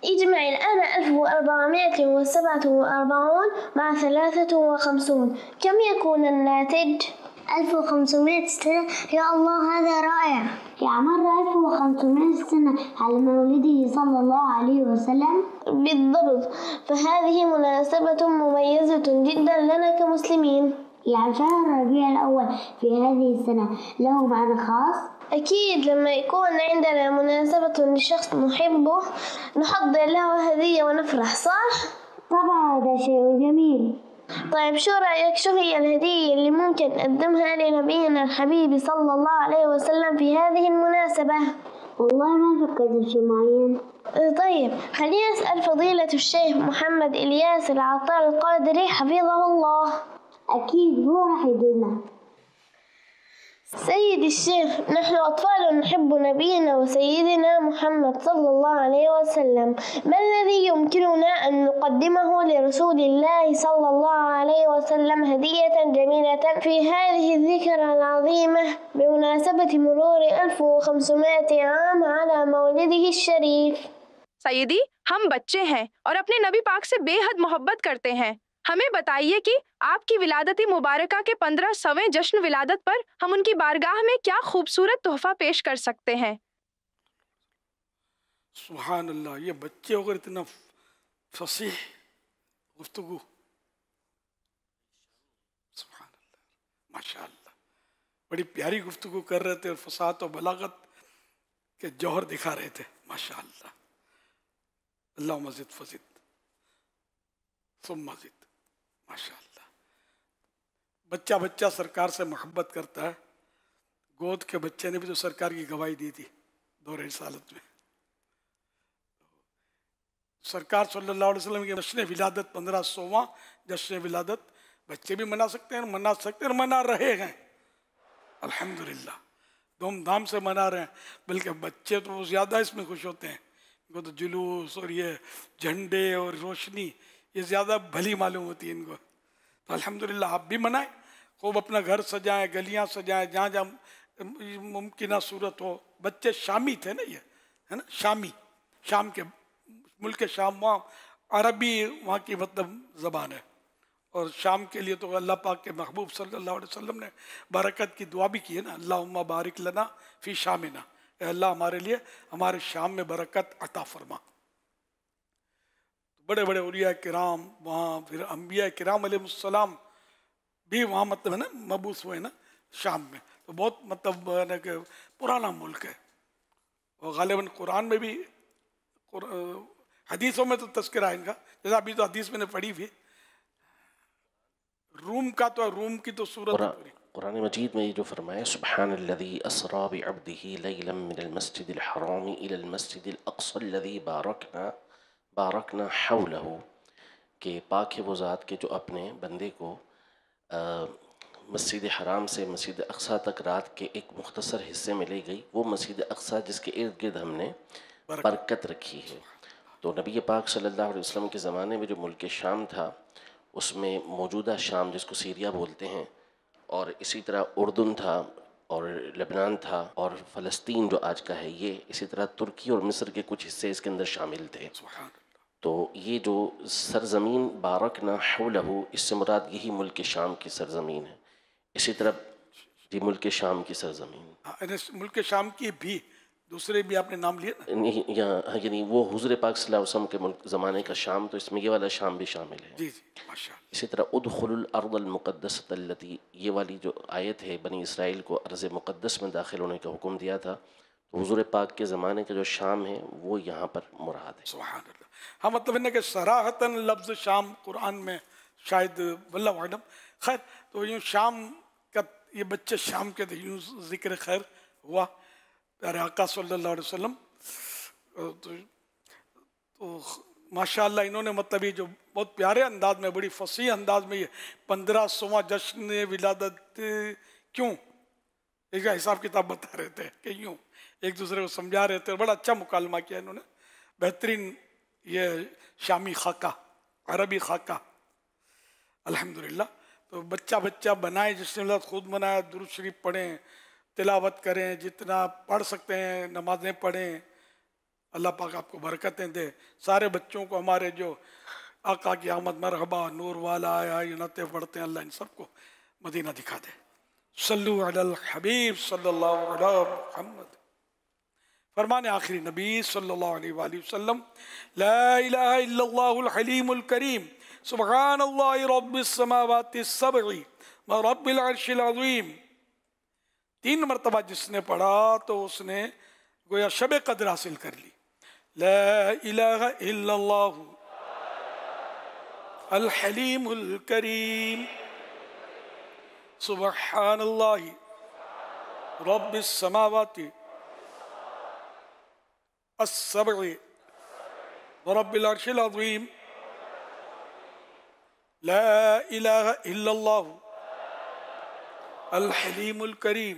اجمع الآن 1447 مع 53, كم يكون الناتج؟ 1500 سنة. يا الله هذا رائع. يعمر 1500 سنة على مولده صلى الله عليه وسلم. بالضبط, فهذه مناسبة مميزة جدا لنا كمسلمين. يعني شهر ربيع الأول في هذه السنة له معنى خاص؟ أكيد, لما يكون عندنا مناسبة لشخص نحبه نحضر له هدية ونفرح صح؟ طبعا هذا شيء جميل. طيب شو رأيك, شو هي الهدية اللي ممكن نقدمها لنبينا الحبيب صلى الله عليه وسلم في هذه المناسبة؟ والله ما فكرت في شيء معين. طيب خلينا نسأل فضيلة الشيخ محمد إلياس العطار القادري حفظه الله. أكيد هو راح يدلنا. سيدي الشيخ، نحن أطفال نحب نبينا وسيدنا محمد صلى الله عليه وسلم، ما الذي يمكننا أن نقدمه لرسول الله صلى الله عليه وسلم هدية جميلة في هذه الذكرى العظيمة بمناسبة مرور 1500 عام على مولده الشريف؟ سیدی، ہم بچے ہیں اور اپنے نبی پاک سے بے حد محبت کرتے ہیں. ہمیں بتائیے کہ آپ کی ولادت مبارکہ کے 1500ویں جشن ولادت پر ہم ان کی بارگاہ میں کیا خوبصورت تحفہ پیش کر سکتے ہیں. سبحان اللہ، یہ بچے اگر اتنا فصیح گفتگو، سبحان اللہ، ماشاء اللہ، بڑی پیاری گفتگو کر رہے تھے اور فصاحت و بلاغت کے جوہر دکھا رہے تھے. ماشاء اللہ، اللہ مزید فزید ثم مزید. ماشاء اللہ، بچہ بچہ سرکار سے محبت کرتا ہے. گود کے بچے نے بھی تو سرکار کی گواہی دی تھی دور رسالت میں. سرکار صلی اللہ علیہ وسلم کی جشن ولادت 1500واں جشن ولادت بچے بھی منا سکتے ہیں، منا سکتے ہیں اور منا رہے ہیں. الحمدللہ دھوم دھام سے منا رہے ہیں، بلکہ بچے تو زیادہ اس میں خوش ہوتے ہیں. ان کو تو جلوس اور یہ جھنڈے اور روشنی یہ زیادہ بھلی معلوم ہوتی ہے ان کو. تو الحمدللہ آپ بھی منائیں، خوب اپنا گھر سجائیں، گلیاں سجائیں، جہاں جہاں ممکنہ صورت ہو. بچے شامی تھے نا، یہ ہے نا شامی، شام کے ملک شام، وہاں عربی وہاں کی مطلب زبان ہے. اور شام کے لیے تو اللہ پاک کے محبوب صلی اللہ علیہ وسلم نے برکت کی دعا بھی کی ہے نا، اللہم بارک لنا فی شامنا، اے اللہ ہمارے لیے ہمارے شام میں برکت عطا فرما. بڑے بڑے اولیاء کرام وہاں، پھر انبیاء کرام علیہ السلام بھی وہاں مطلب ہے نا مبعوث ہوئے نا شام میں. تو بہت مطلب ہے نا کہ پرانا ملک ہے. اور غالباً قرآن میں بھی، حدیثوں میں تو تذکرہ ہے ان کا، جیسا ابھی تو حدیث میں نے پڑھی بھی. روم کا تو روم کی تو صورت ہے پوری. قرآن مجید میں یہ جو فرمایا سبحان الذی اسرا بعبدہ لیلا من المسجد الحرام الى المسجد الاقصى الذی بارکنا حولہ، کہ پاک ہے وہ ذات کے جو اپنے بندے کو مسجد حرام سے مسجد اقصیٰ تک رات کے ایک مختصر حصے میں لے گئی، وہ مسجد اقصیٰ جس کے ارد گرد ہم نے برکت رکھی ہے. تو نبی پاک صلی اللہ علیہ وسلم کے زمانے میں جو ملک شام تھا، اس میں موجودہ شام جس کو سیریا بولتے ہیں، اور اسی طرح اردن تھا اور لبنان تھا اور فلسطین جو آج کا ہے یہ، اسی طرح ترکی اور مصر کے کچھ حصے اس کے اندر شامل تھے. تو یہ جو سرزمین بارکنا حولہ، اس سے مراد یہی ملک شام کی سرزمین ہے. اسی طرح جی ملک شام کی سرزمین، ملک شام کی بھی دوسرے بھی آپ نے نام لیے نا، یعنی وہ حضور پاک صلی اللہ علیہ وسلم کے ملک زمانے کا شام، تو اس میں یہ والا شام بھی شامل ہے. جی جی ماشاءاللہ. اسی طرح ادخلوا الارض المقدسۃ التی، یہ والی جو آیت ہے بنی اسرائیل کو ارض مقدس میں داخل ہونے کا حکم دیا تھا، تو حضور پاک کے زمانے کا جو شام ہے وہ یہاں پر مراد ہے. سبحان اللہ. ہاں مطلب ہے کہ صراحتاً لفظ شام قرآن میں شاید واللہ اعلم. خیر، تو یوں شام کا یہ بچے شام کے یوں ذکر خیر ہوا. پیارے آقا صلی اللہ علیہ وسلم تو ماشاءاللہ انہوں نے مطلب یہ جو بہت پیارے انداز میں، بڑی فصیح انداز میں یہ 1500واں جشن ولادت کیوں اس کا حساب کتاب بتا رہے تھے کہ یوں ایک دوسرے کو سمجھا رہے تھے. اور بڑا اچھا مکالمہ کیا انہوں نے، بہترین یہ شامی خاکہ، عربی خاکہ الحمدللہ. تو بچہ بچہ بنائے، جس نے خود بنایا، درود شریف پڑھیں، تلاوت کریں، جتنا پڑھ سکتے ہیں نمازیں پڑھیں. اللہ پاک آپ کو برکتیں دے. سارے بچوں کو ہمارے جو آقا کی آمد مرحبا نور والا آیا یہ نعتیں پڑھتے ہیں، اللہ ان سب کو مدینہ دکھا دے. صلو علی الحبیب صلی اللہ علیہ محمد. فرمان آخری نبی صلی اللہ علیہ وآلہ وسلم، لا الہ الا اللہ الحلیم الکریم سبحان اللہ رب السماوات السبع و رب العرش العظیم. 3 مرتبہ جس نے پڑھا تو اس نے گویا شب قدر حاصل کر لی. لا الہ الا اللہ الحلیم الکریم سبحان اللہ رب السماوات السبع ورب العرش العظیم. لا الہ الا اللہ الحلیم الکریم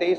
23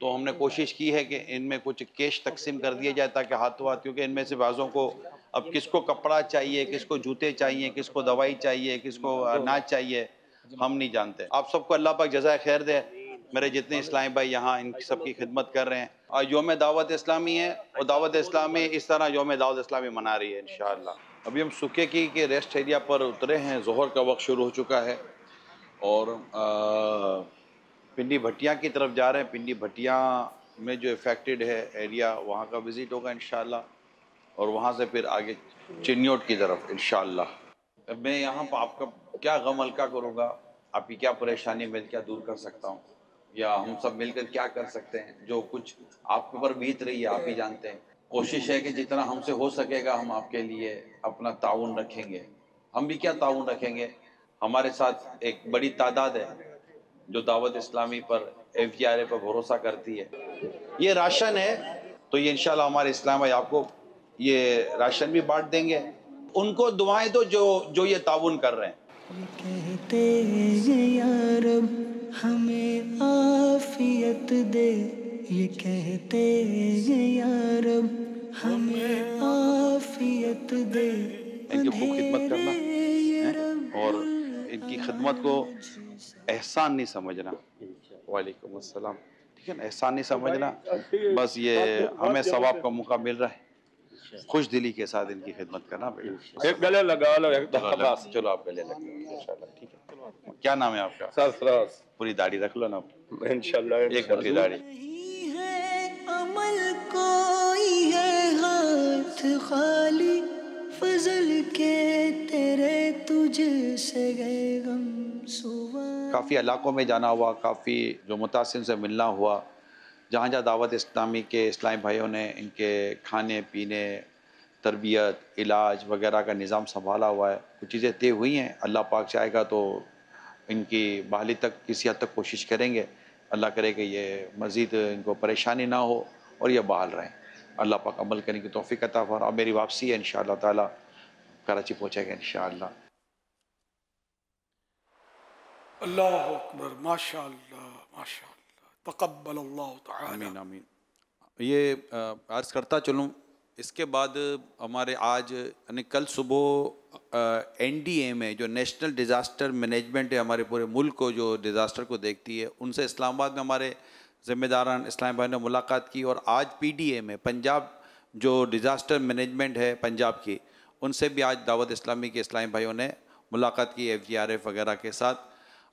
تو ہم نے کوشش کی ہے کہ ان میں کچھ کیش تقسیم کر دیا جائے تاکہ ہاتھوں ہاتھ، کیونکہ ان میں سے بعضوں کو اب کس کو کپڑا چاہیے، کس کو جوتے چاہیے، کس کو دوائی چاہیے، کس کو اناج چاہیے، ہم نہیں جانتے۔ آپ سب کو اللہ پاک جزائے خیر دے۔ میرے جتنے اسلامی بھائی یہاں ان سب کی خدمت کر رہے ہیں، آج یوم دعوت اسلامی ہے اور دعوت اسلامی اس طرح یوم دعوت اسلامی منا رہی ہے انشاءاللہ۔ ابھی ہم سکے کی کے ریسٹ ایریا پر اترے ہیں، ظہر کا وقت شروع ہو چکا ہے اور پنڈی بھٹیاں کی طرف جا رہے ہیں۔ پنڈی بھٹیاں میں جو افیکٹڈ ہے ایریا، وہاں کا وزٹ ہوگا انشاءاللہ، اور وہاں سے پھر آگے چنیوٹ کی طرف انشاءاللہ۔ میں یہاں پر آپ کا کیا غم ہلکا کروں گا، آپ کی کیا پریشانی میں کیا دور کر سکتا ہوں، یا ہم سب مل کر کیا کر سکتے ہیں، جو کچھ آپ کے اوپر بیت رہی ہے آپ ہی جانتے ہیں۔ کوشش ہے کہ جتنا ہم سے ہو سکے گا ہم آپ کے لیے اپنا تعاون رکھیں گے۔ ہم بھی کیا تعاون رکھیں گے، ہمارے ساتھ ایک بڑی تعداد ہے جو دعوت اسلامی پر FGRA پر بھروسہ کرتی ہے۔ یہ راشن ہے تو یہ انشاءاللہ ہمارے اسلام بھائی آپ کو یہ راشن بھی بانٹ دیں گے۔ ان کو دعائیں دو جو یہ تعاون کر رہے ہیں۔ کہتے ہیں یا رب ہمیں عافیت دے، یہ کہتے ہیں یا رب ہمیں عافیت دے۔ ان کی خوب خدمت کرنا اور ان کی خدمت کو احسان نہیں سمجھنا۔ وعلیکم السلام۔ ٹھیک ہے نا، احسان نہیں سمجھنا، بس یہ ہمیں ثواب کا موقع مل رہا ہے، خوش دلی کے ساتھ ان کی خدمت کرنا۔ ایک گلے لگا لو، ایک دفعہ بس۔ چلو آپ گلے لگیں انشاءاللہ۔ ٹھیک ہے، کیا نام ہے آپ کا؟ سرفراز۔ پوری داڑھی رکھ لو نا انشاءاللہ، ایک موٹی داڑھی۔ عمل کوئی ہے ہاتھ خالی، فضل کے تیرے تجھ سے گئے غم سوا۔ کافی علاقوں میں جانا ہوا، کافی جو متاثرین سے ملنا ہوا، جہاں جہاں دعوت اسلامی کے اسلامی بھائیوں نے ان کے کھانے پینے، تربیت، علاج وغیرہ کا نظام سنبھالا ہوا ہے، کچھ چیزیں طے ہوئی ہیں۔ اللہ پاک چاہے گا تو ان کی بحالی تک کسی حد تک کوشش کریں گے۔ اللہ کرے کہ یہ مزید ان کو پریشانی نہ ہو اور یہ بحال رہیں۔ اللہ پاک عمل کرنے کی توفیق عطا فرمائے۔ میری واپسی ہے انشاءاللہ تعالی، کراچی پہنچے گا انشاءاللہ۔ اللہ اکبر، ماشاء اللہ ماشاء اللہ، تقبل اللہ تعالی۔ آمین آمین۔ یہ عرض کرتا چلوں، اس کے بعد ہمارے آج یعنی کل صبح NDA میں جو نیشنل ڈیزاسٹر مینجمنٹ ہے، ہمارے پورے ملک کو جو ڈیزاسٹر کو دیکھتی ہے، ان سے اسلام آباد میں ہمارے ذمہ داران اسلام بھائی نے ملاقات کی، اور آج PDA میں پنجاب جو ڈیزاسٹر مینجمنٹ ہے پنجاب کی، ان سے بھی آج دعوت اسلامی کے اسلامی بھائیوں نے ملاقات کی FGRF وغیرہ کے ساتھ۔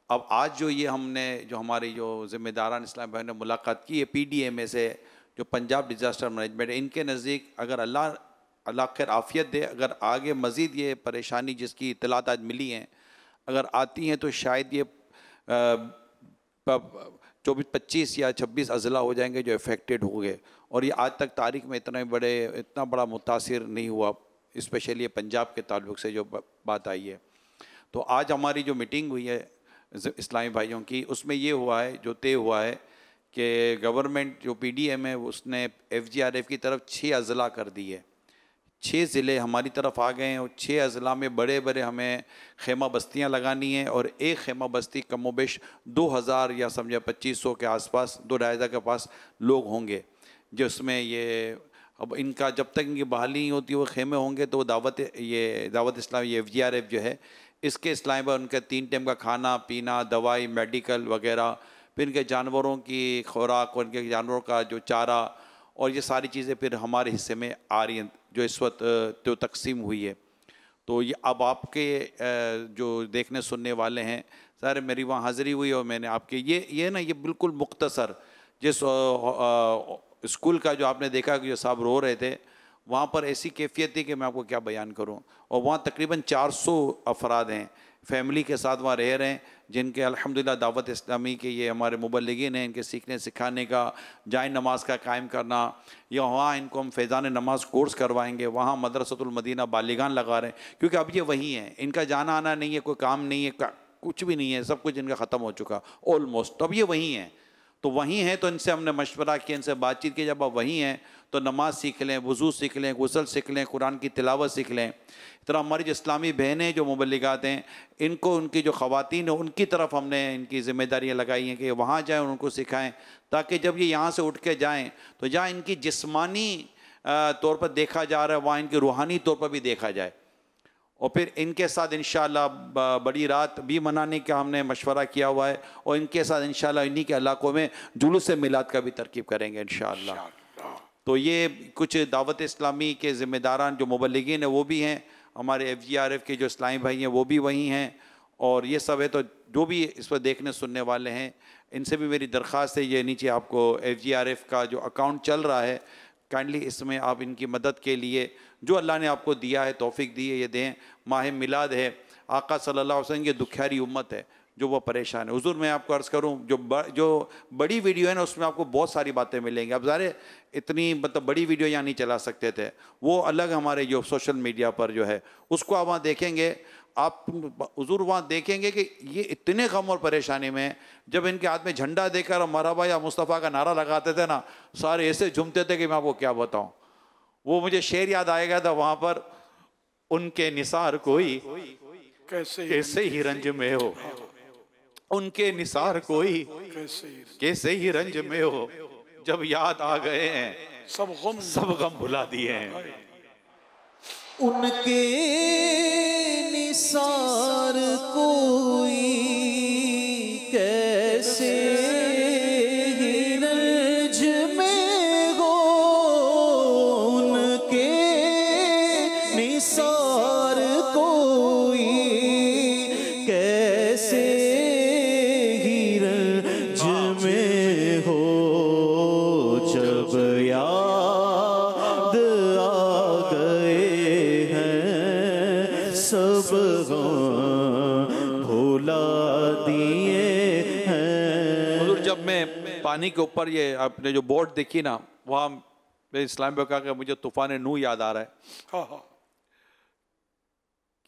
اب آج جو یہ ہم نے جو ہماری جو ذمہ داران اسلام بھائی نے ملاقات کی ہے PDA میں سے جو پنجاب ڈیزاسٹر مینجمنٹ ہے، ان کے نزدیک اگر اللہ خیر عافیت دے، اگر آگے مزید یہ پریشانی جس کی اطلاعات آج ملی ہیں اگر آتی ہیں تو شاید یہ 25 یا 26 اضلاع ہو جائیں گے جو افیکٹڈ ہو گئے، اور یہ آج تک تاریخ میں اتنا بڑا متاثر نہیں ہوا، اسپیشلی پنجاب کے تعلق سے جو بات آئی ہے۔ تو آج ہماری جو میٹنگ ہوئی ہے اسلامی بھائیوں کی، اس میں یہ ہوا ہے، جو طے ہوا ہے کہ گورنمنٹ جو PDM ہے اس نے FGRF کی طرف 6 اضلاع کر دی ہے۔ 6 ضلع ہماری طرف آ گئے ہیں، اور 6 اضلاع میں بڑے بڑے ہمیں خیمہ بستیاں لگانی ہیں، اور ایک خیمہ بستی کم و بیش 2000 یا سمجھے 2500 کے آس پاس 2500 کے پاس لوگ ہوں گے، جس میں یہ اب ان کا جب تک ان کی بحالی نہیں ہوتی وہ خیمے ہوں گے، تو وہ دعوت اسلامی FGRF جو ہے اس کے اسلام ان کے 3 ٹائم کا کھانا پینا، دوائی، میڈیکل وغیرہ، پھر ان کے جانوروں کی خوراک اور ان کے جانوروں کا جو چارہ، اور یہ ساری چیزیں پھر ہمارے حصے میں آ رہی ہیں جو اس وقت جو تقسیم ہوئی ہے۔ تو یہ اب آپ کے جو دیکھنے سننے والے ہیں، سارے میری وہاں حاضری ہوئی اور میں نے آپ کے یہ نا یہ بالکل مختصر جس اسکول کا جو آپ نے دیکھا کہ جو صاحب رو رہے تھے، وہاں پر ایسی کیفیت تھی کہ میں آپ کو کیا بیان کروں، اور وہاں تقریباً 400 افراد ہیں فیملی کے ساتھ وہاں رہ رہے ہیں، جن کے الحمدللہ دعوت اسلامی کے یہ ہمارے مبلغین ہیں، ان کے سیکھنے سکھانے کا، جائے نماز کا قائم کرنا، یا وہاں ان کو ہم فیضان نماز کورس کروائیں گے، وہاں مدرسۃ المدینہ بالغان لگا رہے ہیں، کیونکہ اب یہ وہی ہیں، ان کا جانا آنا نہیں ہے، کوئی کام نہیں ہے، کچھ بھی نہیں ہے، سب کچھ ان کا ختم ہو چکا آلموسٹ، تو اب یہ وہی ہیں۔ تو وہیں ہیں تو ان سے ہم نے مشورہ کیا، ان سے بات چیت کی، جب آپ وہیں ہیں تو نماز سیکھ لیں، وضو سیکھ لیں، غسل سیکھ لیں، قرآن کی تلاوت سیکھ لیں۔ اس طرح ہماری جو اسلامی بہنیں جو مبلغات ہیں، ان کو ان کی جو خواتین ہیں ان کی طرف ہم نے ان کی ذمہ داریاں لگائی ہیں کہ وہاں جائیں اور ان کو سکھائیں، تاکہ جب یہ یہاں سے اٹھ کے جائیں تو جہاں ان کی جسمانی طور پر دیکھا جا رہا ہے وہاں ان کی روحانی طور پر بھی دیکھا جائے۔ اور پھر ان کے ساتھ انشاءاللہ بڑی رات بھی منانے کا ہم نے مشورہ کیا ہوا ہے، اور ان کے ساتھ انشاءاللہ انہی کے علاقوں میں جلوس میلاد کا بھی ترکیب کریں گے انشاءاللہ۔ تو یہ کچھ دعوت اسلامی کے ذمہ داران جو مبلغین ہیں وہ بھی ہیں، ہمارے FGRF کے جو اسلامی بھائی ہیں وہ بھی وہیں ہیں، اور یہ سب ہے۔ تو جو بھی اس پر دیکھنے سننے والے ہیں ان سے بھی میری درخواست ہے، یہ نیچے آپ کو FGRF کا جو اکاؤنٹ چل رہا ہے، کائنڈلی اس میں آپ ان کی مدد کے لیے جو اللہ نے آپ کو دیا ہے، توفیق دی ہے، یہ دیں۔ ماہ میلاد ہے، آقا صلی اللہ علیہ وسلم کی دکھیاری امت ہے جو وہ پریشان ہے۔ حضور میں آپ کو عرض کروں جو بڑی ویڈیو ہے نا اس میں آپ کو بہت ساری باتیں ملیں گی۔ اب ظاہر اتنی بڑی ویڈیو یہاں نہیں چلا سکتے تھے، وہ الگ ہمارے جو سوشل میڈیا پر جو ہے اس کو آپ وہاں دیکھیں گے، آپ حضور وہاں دیکھیں گے کہ یہ اتنے غم اور پریشانی میں جب ان کے ہاتھ میں جھنڈا دے کر مرحبا یا مصطفیٰ کا نعرہ لگاتے تھے نا، سارے ایسے جھومتے تھے کہ میں آپ کو کیا بتاؤں۔ وہ مجھے شعر یاد آئے گا تھا وہاں پر، ان کے نثار کوئی کیسے ہی رنج میں ہو، ان کے نثار کوئی کیسے ہی رنج میں ہو، جب یاد آ گئے ہیں سب غم بھلا دیے ہیں۔ ان کے نثار کوئی کیسے ہی رنج میں ہو، ان کے نثار کوئی کیسے ہی رنج میں ہو، جب یاد آ گئے ہیں سب بھولا دیے ہیں۔ حضور جب میں پانی کے اوپر یہ آپ نے جو بورڈ دیکھی نا، وہاں میں اسلام میں کہا کہ مجھے طوفان نوح یاد آ رہا ہے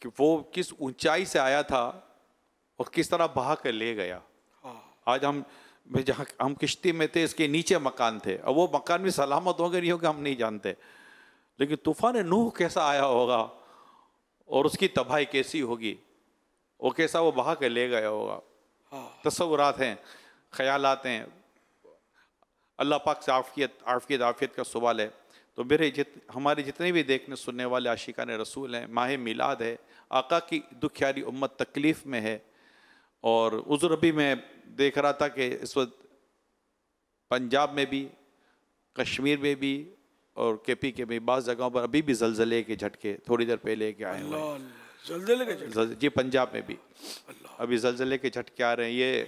کہ وہ کس اونچائی سے آیا تھا اور کس طرح بہا کر لے گیا۔ آج جہاں ہم کشتی میں تھے اس کے نیچے مکان تھے، اور وہ مکان بھی سلامت ہوں گے نہیں ہوگا ہم نہیں جانتے، لیکن طوفان نوح کیسا آیا ہوگا اور اس کی تباہی کیسی ہوگی، وہ کیسا وہ بہا کر لے گیا ہوگا۔ تصورات ہیں، خیالات ہیں۔ اللہ پاک سے عافیت کا سوال ہے۔ تو ہمارے جتنے بھی دیکھنے سننے والے عاشقان رسول ہیں، ماہ میلاد ہے، آقا کی دکھیاری امت تکلیف میں ہے، اور عذر بھی میں دیکھ رہا تھا کہ اس وقت پنجاب میں بھی، کشمیر میں بھی اور KP کے بھی بعض جگہوں پر ابھی بھی زلزلے کے جھٹکے تھوڑی دیر پہلے کے آئے ہوئے ہیں۔ زلزلے کے جھٹکے؟ جی پنجاب میں بھی ابھی زلزلے کے جھٹکے آ رہے ہیں۔ یہ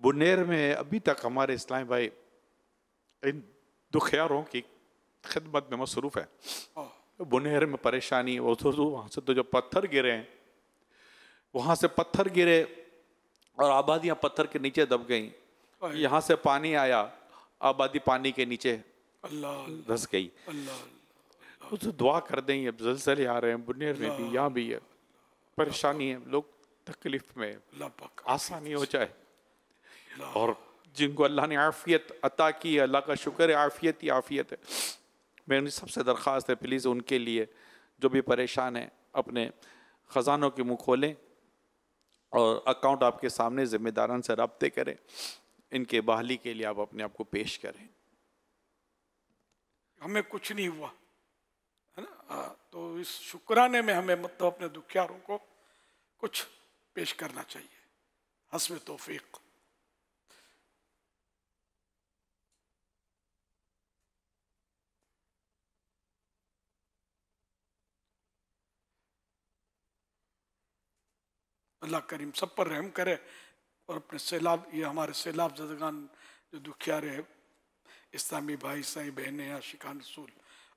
بنیر میں ابھی تک ہمارے اسلامی بھائی ان دکھیاروں کی خدمت میں مصروف ہے۔ بنیر میں پریشانی، وہاں سے تو جو پتھر گرے ہیں، وہاں سے پتھر گرے اور آبادیاں پتھر کے نیچے دب گئیں، یہاں سے پانی آیا، آبادی پانی کے نیچے دھس گئی۔ دعا کر دیں، اب زلزلے آ رہے ہیں بنیر میں بھی، یہاں بھی ہے، پریشانی ہے، لوگ تکلیف میں، آسانی ہو جائے۔ اور جن کو اللہ نے عافیت عطا کی، اللہ کا شکر ہے، عافیت ہی عافیت ہے۔ میں ان سب سے درخواست ہے پلیز ان کے لیے جو بھی پریشان ہیں اپنے خزانوں کے منہ کھولیں، اور اکاؤنٹ آپ کے سامنے ذمہ داران سے رابطے کریں، ان کے بحالی کے لیے آپ اپنے آپ کو پیش کریں۔ ہمیں کچھ نہیں ہوا ہے نا، تو اس شکرانے میں ہمیں مطلب اپنے دکھیاروں کو کچھ پیش کرنا چاہیے حسب توفیق۔ اللہ کریم سب پر رحم کرے، اور اپنے سیلاب، یہ ہمارے سیلاب زدگان جو دکھیارے ہیں، اسلامی بھائی سائیں بہنیں عاشقان رسول،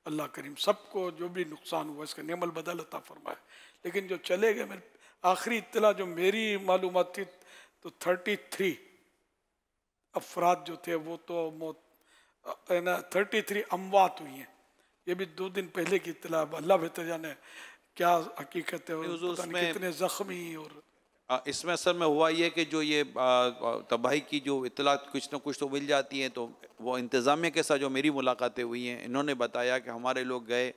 اللہ کریم سب کو جو بھی نقصان ہوا اس کا نعم البدل عطا فرمائے۔ لیکن جو چلے گئے، میرے آخری اطلاع جو میری معلومات تھی تو 33 افراد جو تھے وہ تو 33 اموات ہوئی ہیں۔ یہ بھی 2 دن پہلے کی اطلاع، اللہ بہتر جانے کیا حقیقت ہے، کتنے زخمی اور اس میں اصل میں ہوا یہ کہ جو یہ تباہی کی جو اطلاعات کچھ نہ کچھ تو مل جاتی ہیں، تو وہ انتظامیہ کے ساتھ جو میری ملاقاتیں ہوئی ہیں، انہوں نے بتایا کہ ہمارے لوگ گئے،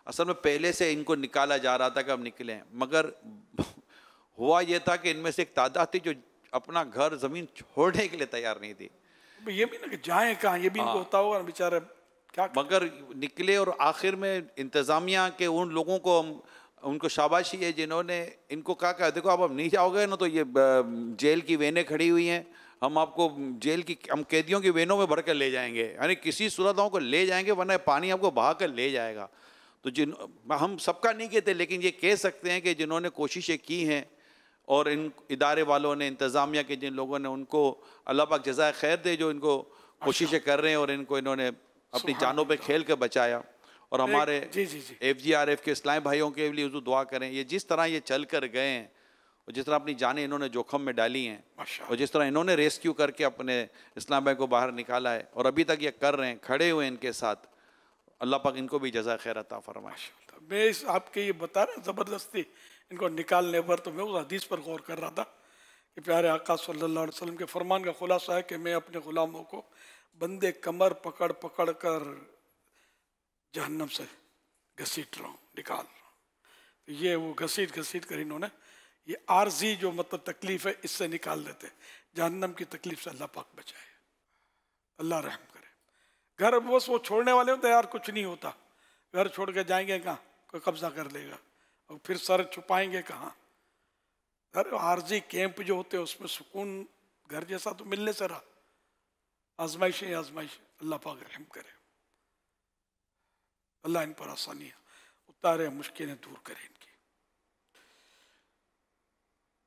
اصل میں پہلے سے ان کو نکالا جا رہا تھا کہ اب نکلیں، مگر ہوا یہ تھا کہ ان میں سے ایک تعداد تھی جو اپنا گھر زمین چھوڑنے کے لیے تیار نہیں تھی. یہ بھی نا کہ جائیں کہاں، یہ بھی ان کو ہوتا ہوگا بیچارے کیا، مگر نکلے. اور آخر میں انتظامیہ کے ان لوگوں کو ان کو شاباشی ہے جنہوں نے ان کو کہا کہ دیکھو اب نہیں جاؤ گے نا تو یہ جیل کی وینیں کھڑی ہوئی ہیں، ہم آپ کو جیل کی ہم قیدیوں کی وینوں میں بھر کر لے جائیں گے، یعنی کسی صورتوں کو لے جائیں گے ورنہ پانی آپ کو بہا کر لے جائے گا. تو ہم سب کا نہیں کہتے لیکن یہ کہہ سکتے ہیں کہ جنہوں نے کوششیں کی ہیں اور ان ادارے والوں نے، انتظامیہ کے جن لوگوں نے، ان کو اللہ پاک جزائے خیر دے جو ان کو کوششیں کر رہے ہیں اور ان کو انہوں نے اپنی جانوں پہ کھیل کے بچایا. اور ہمارے FGRF کے اسلامی بھائیوں کے لیے حضور دعا کریں، یہ جس طرح یہ چل کر گئے ہیں اور جس طرح اپنی جانیں انہوں نے جوخم میں ڈالی ہیں اور جس طرح انہوں نے ریسکیو کر کے اپنے اسلام بھائی کو باہر نکالا ہے اور ابھی تک یہ کر رہے ہیں، کھڑے ہوئے ان کے ساتھ، اللہ پاک ان کو بھی جزائے خیر عطا فرمائے. میں آپ کے یہ بتا رہا زبردستی ان کو نکالنے پر، تو میں اس حدیث پر غور کر رہا تھا کہ پیارے آقا صلی اللہ علیہ وسلم کے فرمان کا خلاصہ ہے کہ میں اپنے غلاموں کو بندے کمر پکڑ پکڑ کر جہنم سے گھسیٹ رہا ہوں، نکال رہا ہوں. یہ وہ گھسیٹ کر انہوں نے یہ عارضی جو مطلب تکلیف ہے اس سے نکال دیتے، جہنم کی تکلیف سے اللہ پاک بچائے، اللہ رحم کرے. گھر بس وہ چھوڑنے والے ہوتے یار کچھ نہیں ہوتا، گھر چھوڑ کے جائیں گے کہاں، کوئی قبضہ کر لے گا اور پھر سر چھپائیں گے کہاں. گھر عارضی کیمپ جو ہوتے ہیں اس میں سکون گھر جیسا تو ملنے سے رہا. آزمائش، اللہ پاک رحم کرے، اللہ ان پر آسانیاں اتارے، مشکلیں دور کرے ان کی.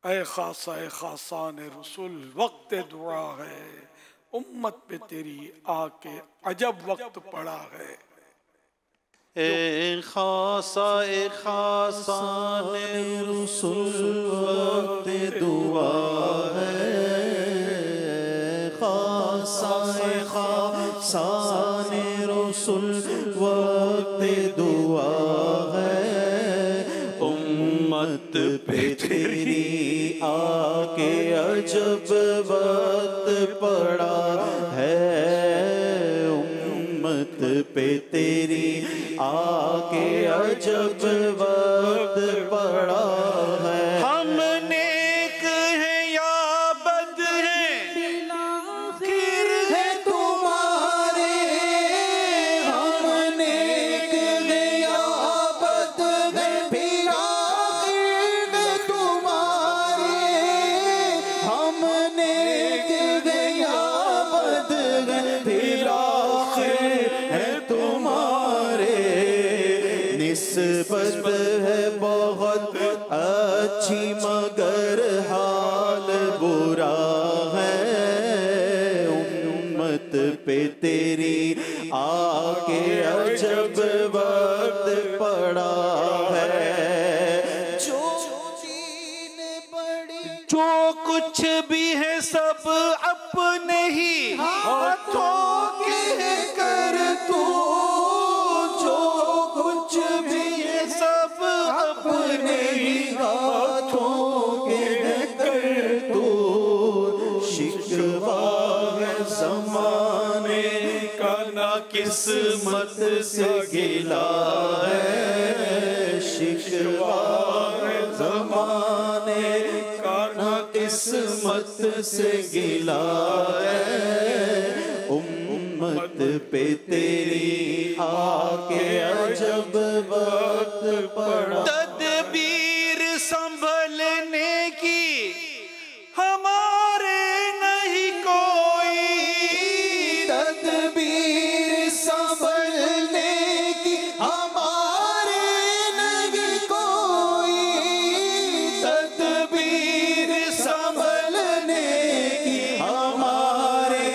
اے خاصان رسول وقت دعا ہے، امت پہ تیری آ کے عجب وقت پڑا ہے. اے خاصان رسول وقت دعا ہے، خاصان رسول وقت دعا ہے، امت پہ تیری آ کے عجب وقت پڑا ہے، امت پہ تیری آ کے عجب وقت پڑا ہے. ہم نیک ہیں یا بد ہیں آخر ہے تمہارے، ہم نیک ہیں یا بد ہیں پھر آخر ہے تمہارے، ہم نیک ہیں یا بد ہیں پھر آخر ہے تمہارے. نسبت ہے بہت اچھی مگر حال برا ہے، امت پہ تیری آ کے عجب وقت پڑا ہے. جو کچھ بھی ہے سب اپنے ہی ہاتھوں کے کر تو، جو کچھ بھی ہے سب اپنے ہی ہاتھوں کے کر تو، شکوہ ہے زمانے کا نہ قسمت سے گلا ہے، شکوہ ہے زمانے کا نہ قسمت سے گلا ہے، امت پہ تیری آ کے عجب وقت پڑا. تدبیر سنبھلنے کی ہمارے نہیں کوئی، تدبیر سنبھلنے کی ہمارے نہیں کوئی، تدبیر سنبھلنے کی ہمارے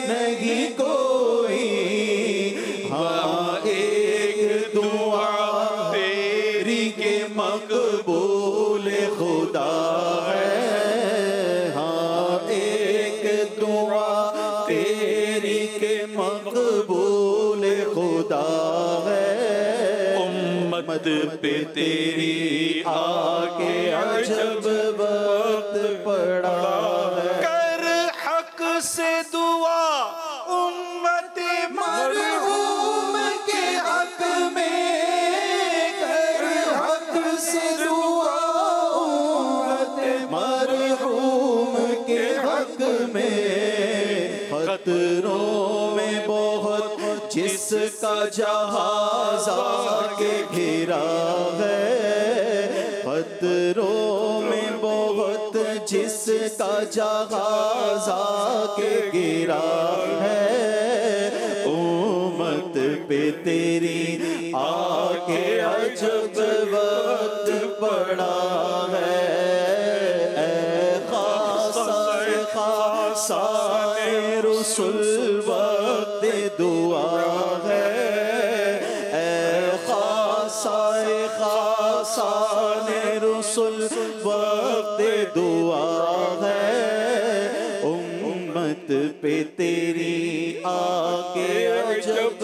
نہیں کوئی. ہاں ایک دعا تیری کے مقبول خدا ہے، ہاں ایک دعا تیری کے مقبول خدا ہے، امت پہ تیری آ کے عجب وقت پڑا ہے، کر حق سے دعا امت مرحوم کے حق میں، کر حق سے دعا امت مرحوم کے حق میں، خطروں میں بہت جس کا جہاز آ کے گھرا ہے، خطروں میں بہت جس کا جہاز آ کے گرا ہے، امت پہ تیری آ کے عجب وقت پڑا ہے، اے خاصہ رسول وقت دعا ہے، اے خاصان رسول وقت دعا ہے، امت پہ تیری آگے عجب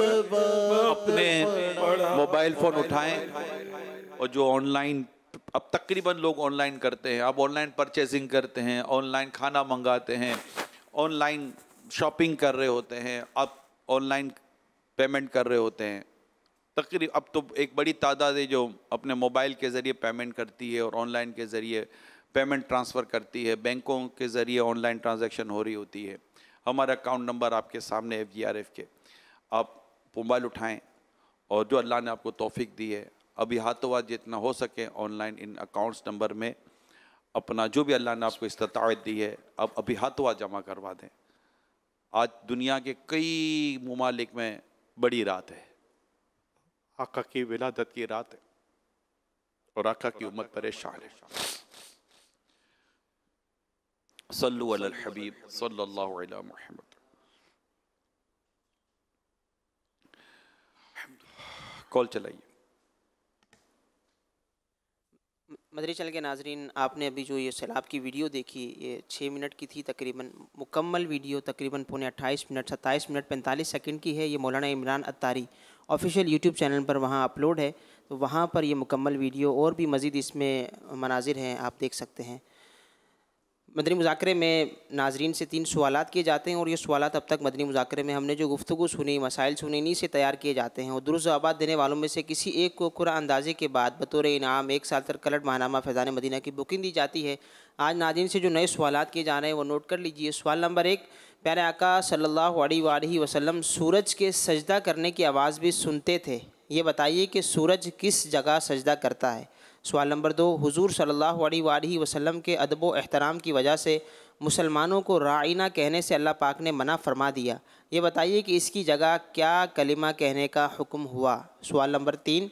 اپنے موبائل فون اٹھائیں اور جو آن لائن اب تقریباً لوگ آن لائن کرتے ہیں، اب آن لائن پرچیزنگ کرتے ہیں، آن لائن کھانا منگاتے ہیں، آن لائن شاپنگ کر رہے ہوتے ہیں، اب آن لائن پیمنٹ کر رہے ہوتے ہیں، تقریباً اب تو ایک بڑی تعداد ہے جو اپنے موبائل کے ذریعے پیمنٹ کرتی ہے اور آن لائن کے ذریعے پیمنٹ ٹرانسفر کرتی ہے، بینکوں کے ذریعے آن لائن ٹرانزیکشن ہو رہی ہوتی ہے۔ ہمارا اکاؤنٹ نمبر آپ کے سامنے FGRF کے، آپ موبائل اٹھائیں اور جو اللہ نے آپ کو توفیق دی ہے ابھی ہاتھوں ہاتھ جتنا ہو سکے on line in accounts number میں اپنا جو بھی اللہ نے آپ کو استطاعت دی ہے اب ابھی ہاتھوں ہاتھ جمع کروا دیں۔ آج دنیا کے کئی ممالک میں بڑی رات ہے، آقا کی ولادت کی رات ہے اور آقا کی امت پریشان ہے۔ صلو علی الحبیب صلی اللہ علیہ محمد۔ کال چلائیے۔ مدری چینل کے ناظرین، آپ نے ابھی جو یہ سیلاب کی ویڈیو دیکھی، یہ 6 منٹ کی تھی تقریباً، مکمل ویڈیو تقریباً 28 منٹ 27 منٹ 45 سیکنڈ کی ہے۔ یہ مولانا عمران اتاری آفیشیل یوٹیوب چینل پر وہاں اپلوڈ ہے، تو وہاں پر یہ مکمل ویڈیو اور بھی مزید اس میں مناظر ہیں، آپ دیکھ سکتے ہیں۔ مدنی مذاکرے میں ناظرین سے 3 سوالات کیے جاتے ہیں اور یہ سوالات اب تک مدنی مذاکرے میں ہم نے جو گفتگو سنی، مسائل سنی، انہی سے تیار کیے جاتے ہیں اور درست جوابات دینے والوں میں سے کسی ایک کو قرعہ اندازی کے بعد بطور انعام 1 سال تک کلٹ ماہنامہ فیضان مدینہ کی بکنگ دی جاتی ہے۔ آج ناظرین سے جو نئے سوالات کیے جا رہے ہیں وہ نوٹ کر لیجئے۔ سوال نمبر 1، پیارے آقا صلی اللہ علیہ وآلہ وسلم سورج کے سجدہ کرنے کی آواز بھی سنتے تھے، یہ بتائیے کہ سورج کس جگہ سجدہ کرتا ہے۔ سوال نمبر 2، حضور صلی اللہ علیہ وآلہ وسلم کے ادب و احترام کی وجہ سے مسلمانوں کو راعینہ کہنے سے اللہ پاک نے منع فرما دیا، یہ بتائیے کہ اس کی جگہ کیا کلمہ کہنے کا حکم ہوا۔ سوال نمبر 3،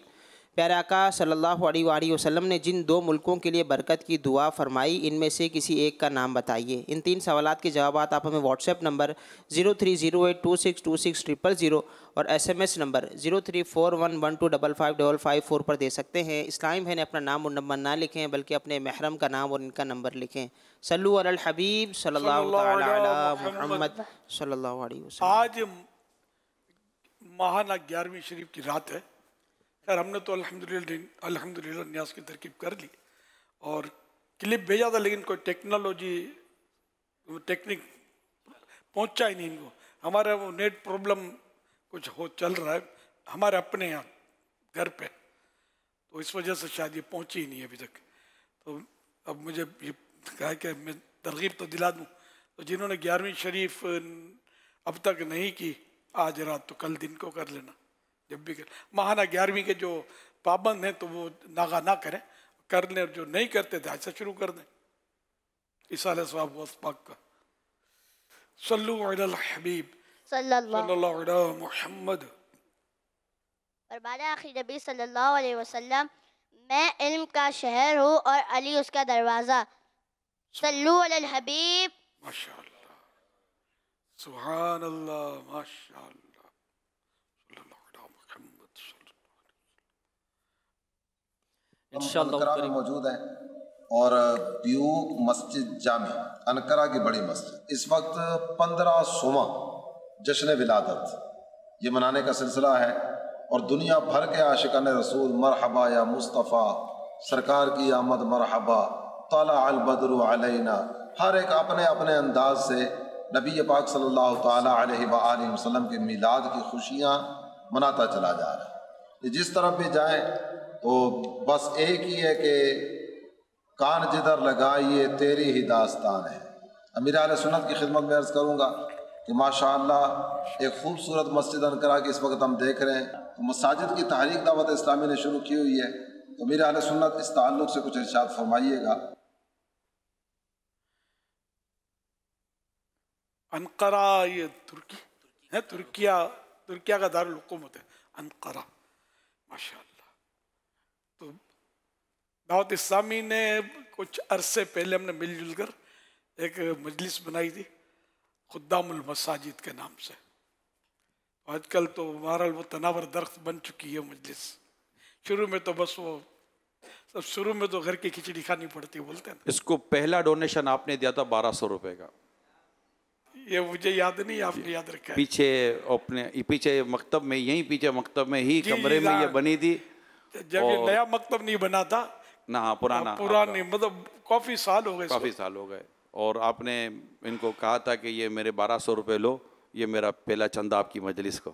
پیارے آقا صلی اللہ علیہ وآلہ وسلم نے جن 2 ملکوں کے لیے برکت کی دعا فرمائی ان میں سے کسی ایک کا نام بتائیے۔ ان 3 سوالات کے جوابات آپ ہمیں واٹس ایپ نمبر 0308262600 اور SMS نمبر 034112555554 پر دے سکتے ہیں۔ اسلام بھائی نے اپنا نام اور نمبر نہ لکھیں بلکہ اپنے محرم کا نام اور ان کا نمبر لکھیں۔ صلو علی الحبیب صلی اللہ تعالی علی محمد صلی اللہ علیہ وسلم۔ آج ماہانہ 11ویں شریف کی رات ہے، خیر ہم نے تو الحمدللہ نیاز کی ترکیب کر لی اور کلپ بھیجا تھا، لیکن کوئی ٹیکنک پہنچا ہی نہیں ان کو۔ ہمارا وہ نیٹ پرابلم کچھ چل رہا ہے ہمارے اپنے یہاں گھر پہ، تو اس وجہ سے شاید یہ پہنچی ہی نہیں ابھی تک۔ تو اب مجھے یہ کہا کہ میں ترغیب تو دلا دوں، تو جنہوں نے 11ویں شریف اب تک نہیں کی آج رات تو کل دن کو کر لینا۔ جب بھی ماہانہ 11ویں کے جو پابند ہیں تو وہ ناغا نہ کریں، کر لیں، اور جو نہیں کرتے تھے آج سے شروع کر دیں۔ اصالہ ثواب و پاک کا صلو علی الحبیب صلی اللہ علی محمد۔ فرمایا آخری نبی صلی اللہ علیہ وسلم، میں علم کا شہر ہوں اور علی اس کا دروازہ۔ صلو علی الحبیب۔ ماشاءاللہ، سبحان اللہ، ماشاءاللہ۔ انقرہ میں موجود ہیں اور بیو مسجد جامع انقرہ کی بڑی مسجد اس وقت 1500واں جشن ولادت یہ منانے کا سلسلہ ہے اور دنیا بھر کے عاشقان رسول مرحبا یا مصطفیٰ، سرکار کی آمد مرحبا، طلع البدر علینا، ہر ایک اپنے اپنے انداز سے نبی پاک صلی اللہ تعالیٰ علیہ وآلہ وسلم کے میلاد کی خوشیاں مناتا چلا جا رہا ہے۔ جس طرف بھی جائیں تو بس ایک ہی ہے کہ کان جدھر لگائیے تیری ہی داستان ہے۔ امیر اہل سنت کی خدمت میں عرض کروں گا کہ ماشاءاللہ ایک خوبصورت مسجد انقرہ کی اس وقت ہم دیکھ رہے ہیں، تو مساجد کی تحریک دعوت اسلامی نے شروع کی ہوئی ہے، تو امیر اہل سنت اس تعلق سے کچھ ارشاد فرمائیے گا۔ انقرہ یہ ترکی ہے، ترکیہ کا دارالحکومت ہے انقرہ، ماشاءاللہ۔ تو دعوت اسلامی نے کچھ عرصے پہلے ہم نے مل جل کر ایک مجلس بنائی تھی خدام المساجد کے نام سے۔ آج کل تو بہرحال وہ تناور درخت بن چکی ہے مجلس۔ شروع میں تو بس وہ شروع میں تو گھر کی کھچڑی کھانی پڑتی بولتے ہیں۔ اس کو پہلا ڈونیشن آپ نے دیا تھا 1200 روپے کا، یہ مجھے یاد نہیں، آپ نے یاد رکھا ہے۔ پیچھے مکتب میں، یہیں پیچھے مکتب میں ہی کمرے میں یہ بنی تھی جب یہ نیا مکتب نہیں بنا تھا نہ، پرانی، مطلب کافی سال ہو گئے، کافی سال ہو گئے، اور آپ نے ان کو کہا تھا کہ یہ میرے 1200 روپے لو، یہ میرا پہلا چندہ آپ کی مجلس کو۔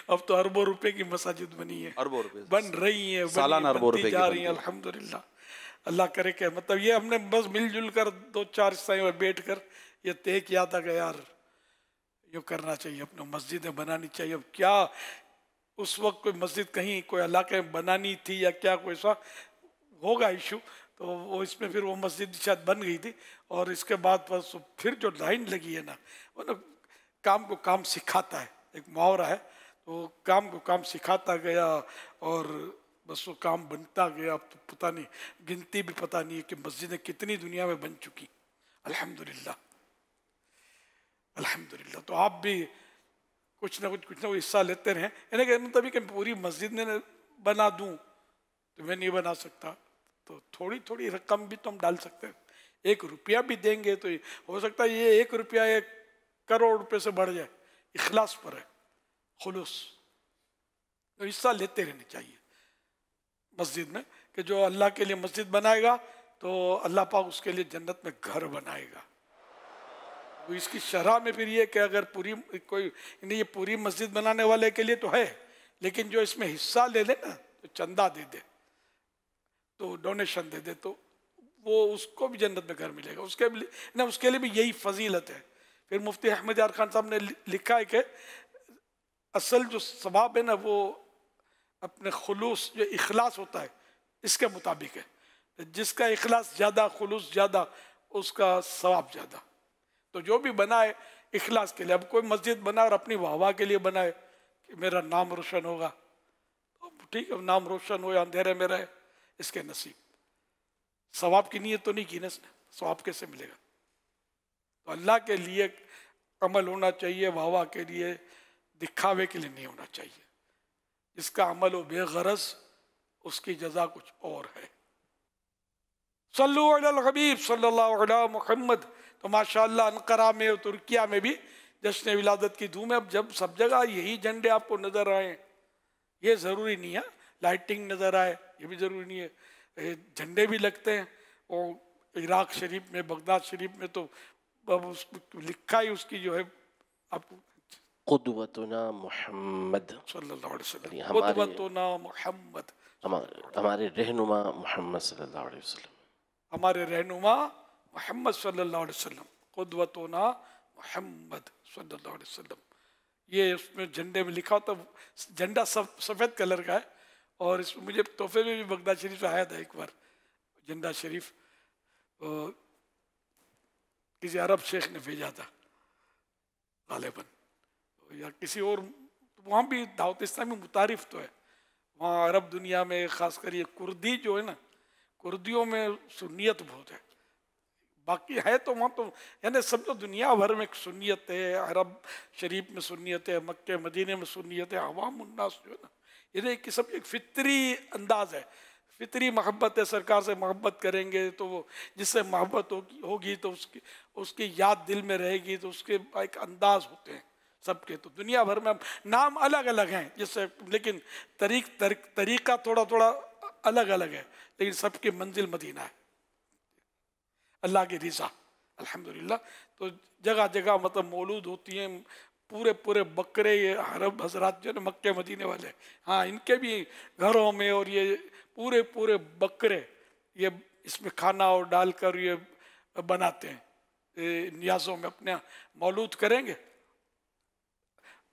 اب تو اربوں روپے کی مساجد بنی ہے، اربوں روپے بن رہی ہیں، سالانہ اربوں روپے جا رہی ہیں الحمدللہ۔ اللہ کرے کہ مطلب یہ ہم نے بس مل جل کر 2-4 حصے میں بیٹھ کر یہ طے کیا تھا کہ یار یوں کرنا چاہیے، اپنا مسجدیں بنانی چاہیے۔ اب کیا اس وقت کوئی مسجد کہیں کوئی علاقے میں بنانی تھی یا کیا کوئی ایسا ہوگا ایشو، تو وہ اس میں پھر وہ مسجد شاید بن گئی تھی، اور اس کے بعد بس پھر جو لائن لگی ہے نا، وہ نا کام کو کام سکھاتا ہے، ایک محاورہ ہے، تو کام کو کام سکھاتا گیا اور بس وہ کام بنتا گیا۔ اب تو پتہ نہیں، گنتی بھی پتہ نہیں ہے کہ مسجدیں کتنی دنیا میں بن چکی، الحمدللہ الحمدللہ۔ تو آپ بھی کچھ نہ کچھ حصہ لیتے رہیں، یعنی کہ مطلب کہ پوری مسجد میں بنا دوں تو میں نہیں بنا سکتا، تو تھوڑی تھوڑی رقم بھی تو ہم ڈال سکتے ہیں۔ 1 روپیہ بھی دیں گے تو ہو سکتا ہے یہ 1 روپیہ 1 کروڑ روپے سے بڑھ جائے، اخلاص پر ہے، خلوص۔ تو حصہ لیتے رہنے چاہیے مسجد میں، کہ جو اللہ کے لیے مسجد بنائے گا تو اللہ پاک اس کے لیے جنت میں گھر بنائے گا۔ اس کی شرح میں پھر یہ کہ اگر یہ پوری مسجد بنانے والے کے لیے تو ہے، لیکن جو اس میں حصہ لے لے نا، تو چندہ دے دے، تو ڈونیشن دے دے، تو وہ اس کو بھی جنت میں گھر ملے گا، اس کے لیے بھی یہی فضیلت ہے۔ پھر مفتی احمد یار خان صاحب نے لکھا ہے کہ اصل جو ثواب ہے نا، وہ اپنے خلوص، جو اخلاص ہوتا ہے اس کے مطابق ہے۔ جس کا اخلاص زیادہ، خلوص زیادہ، اس کا ثواب زیادہ۔ تو جو بھی بنائے اخلاص کے لیے، اب کوئی مسجد بنا اور اپنی واہ واہ کے لیے بنائے کہ میرا نام روشن ہوگا، ٹھیک ہے، نام روشن ہو یا اندھیرے میں رہے، اس کے نصیب۔ ثواب کی نیت تو نہیں کی نا اس نے، ثواب کیسے ملے گا؟ تو اللہ کے لیے عمل ہونا چاہیے، واہ واہ کے لیے، دکھاوے کے لیے نہیں ہونا چاہیے۔ جس کا عمل ہو بے غرض، اس کی جزا کچھ اور ہے۔ صلو علی الحبیب صلی اللہ علیہ محمد۔ تو ماشاءاللہ انقرہ میں اور ترکیہ میں بھی جشن ولادت کی دھوم ہے۔ اب جب سب جگہ یہی جھنڈے آپ کو نظر آئیں، یہ ضروری نہیں ہے، لائٹنگ نظر آئے یہ بھی ضروری نہیں ہے، جھنڈے بھی لگتے ہیں۔ اور عراق شریف میں، بغداد شریف میں تو لکھا ہی اس کی جو ہے آپ کو قدوتنا محمد صلی اللہ علیہ وسلم، قدوتنا محمد، ہمارے رہنما محمد صلی اللہ علیہ وسلم، ہمارے رہنما محمد صلی اللہ علیہ وسلم، قدوتنا محمد صلی اللہ علیہ وسلم۔ یہ اس میں جھنڈے میں لکھا ہوتا، جھنڈا سفید کلر کا ہے، اور اس میں مجھے تحفے میں بھی بغداد شریف سے آیا تھا ایک بار جھنڈا شریف، کسی عرب شیخ نے بھیجا تھا غالباً، یا کسی اور، وہاں بھی دعوت اسلامی متعارف تو ہے وہاں عرب دنیا میں، خاص کر یہ کردی جو ہے نا، کردیوں میں سنیت بہت ہے، باقی ہے تو وہاں تو یعنی سب دنیا بھر میں سنیت ہے، عرب شریف میں سنیت ہے، مکہ مدینے میں سنیت ہے، عوام الناس جو ہے نا، یہ کہ سب ایک فطری انداز ہے، فطری محبت ہے، سرکار سے محبت کریں گے تو وہ جس سے محبت ہوگی تو اس کی یاد دل میں رہے گی، تو اس کے ایک انداز ہوتے ہیں سب کے۔ تو دنیا بھر میں نام الگ الگ ہیں، جس سے لیکن طریقہ تھوڑا تھوڑا الگ الگ ہے، لیکن سب کی منزل مدینہ ہے، اللہ کی رضا الحمدللہ۔ تو جگہ جگہ مطلب مولود ہوتی ہیں، پورے پورے بکرے یہ عرب حضرات جو نا مکے مدینے والے، ہاں ان کے بھی گھروں میں، اور یہ پورے پورے بکرے یہ اس میں کھانا اور ڈال کر یہ بناتے ہیں، نیازوں میں اپنے مولود کریں گے،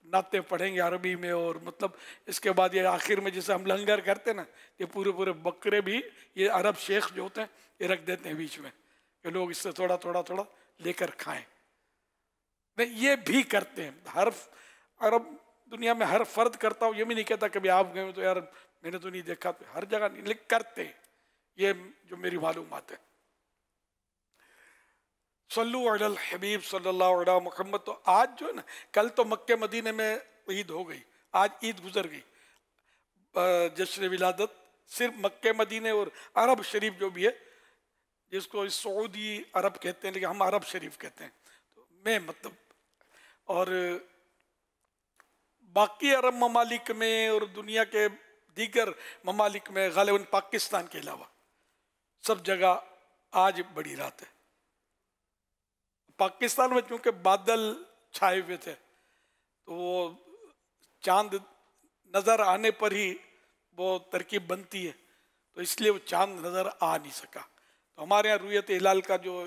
نعتیں پڑھیں گے عربی میں، اور مطلب اس کے بعد یہ آخر میں جیسے ہم لنگر کرتے ہیں نا، یہ پورے پورے بکرے بھی یہ عرب شیخ جو ہوتے ہیں یہ رکھ دیتے ہیں بیچ میں کہ لوگ اس سے تھوڑا تھوڑا تھوڑا لے کر کھائیں۔ نہیں یہ بھی کرتے ہیں، ہر عرب دنیا میں ہر فرد کرتا ہوں، یہ بھی نہیں کہتا کبھی آپ گئے تو یار میں نے تو نہیں دیکھا، تو ہر جگہ نہیں، لیکن کرتے ہیں، یہ جو میری معلومات ہے۔ صلو علی الحبیب صلی اللہ علیہ محمد۔ تو آج جو ہے نا، کل تو مکہ مدینے میں عید ہو گئی، آج عید گزر گئی، جشن ولادت صرف مکہ مدینے اور عرب شریف جو بھی ہے، جس کو سعودی عرب کہتے ہیں لیکن ہم عرب شریف کہتے ہیں، تو میں مطلب، اور باقی عرب ممالک میں اور دنیا کے دیگر ممالک میں غالباً پاکستان کے علاوہ سب جگہ آج بڑی رات ہے۔ پاکستان میں چونکہ بادل چھائے ہوئے تھے تو وہ چاند نظر آنے پر ہی وہ ترکیب بنتی ہے، تو اس لیے وہ چاند نظر آ نہیں سکا۔ تو ہمارے یہاں رویت ہلال کا جو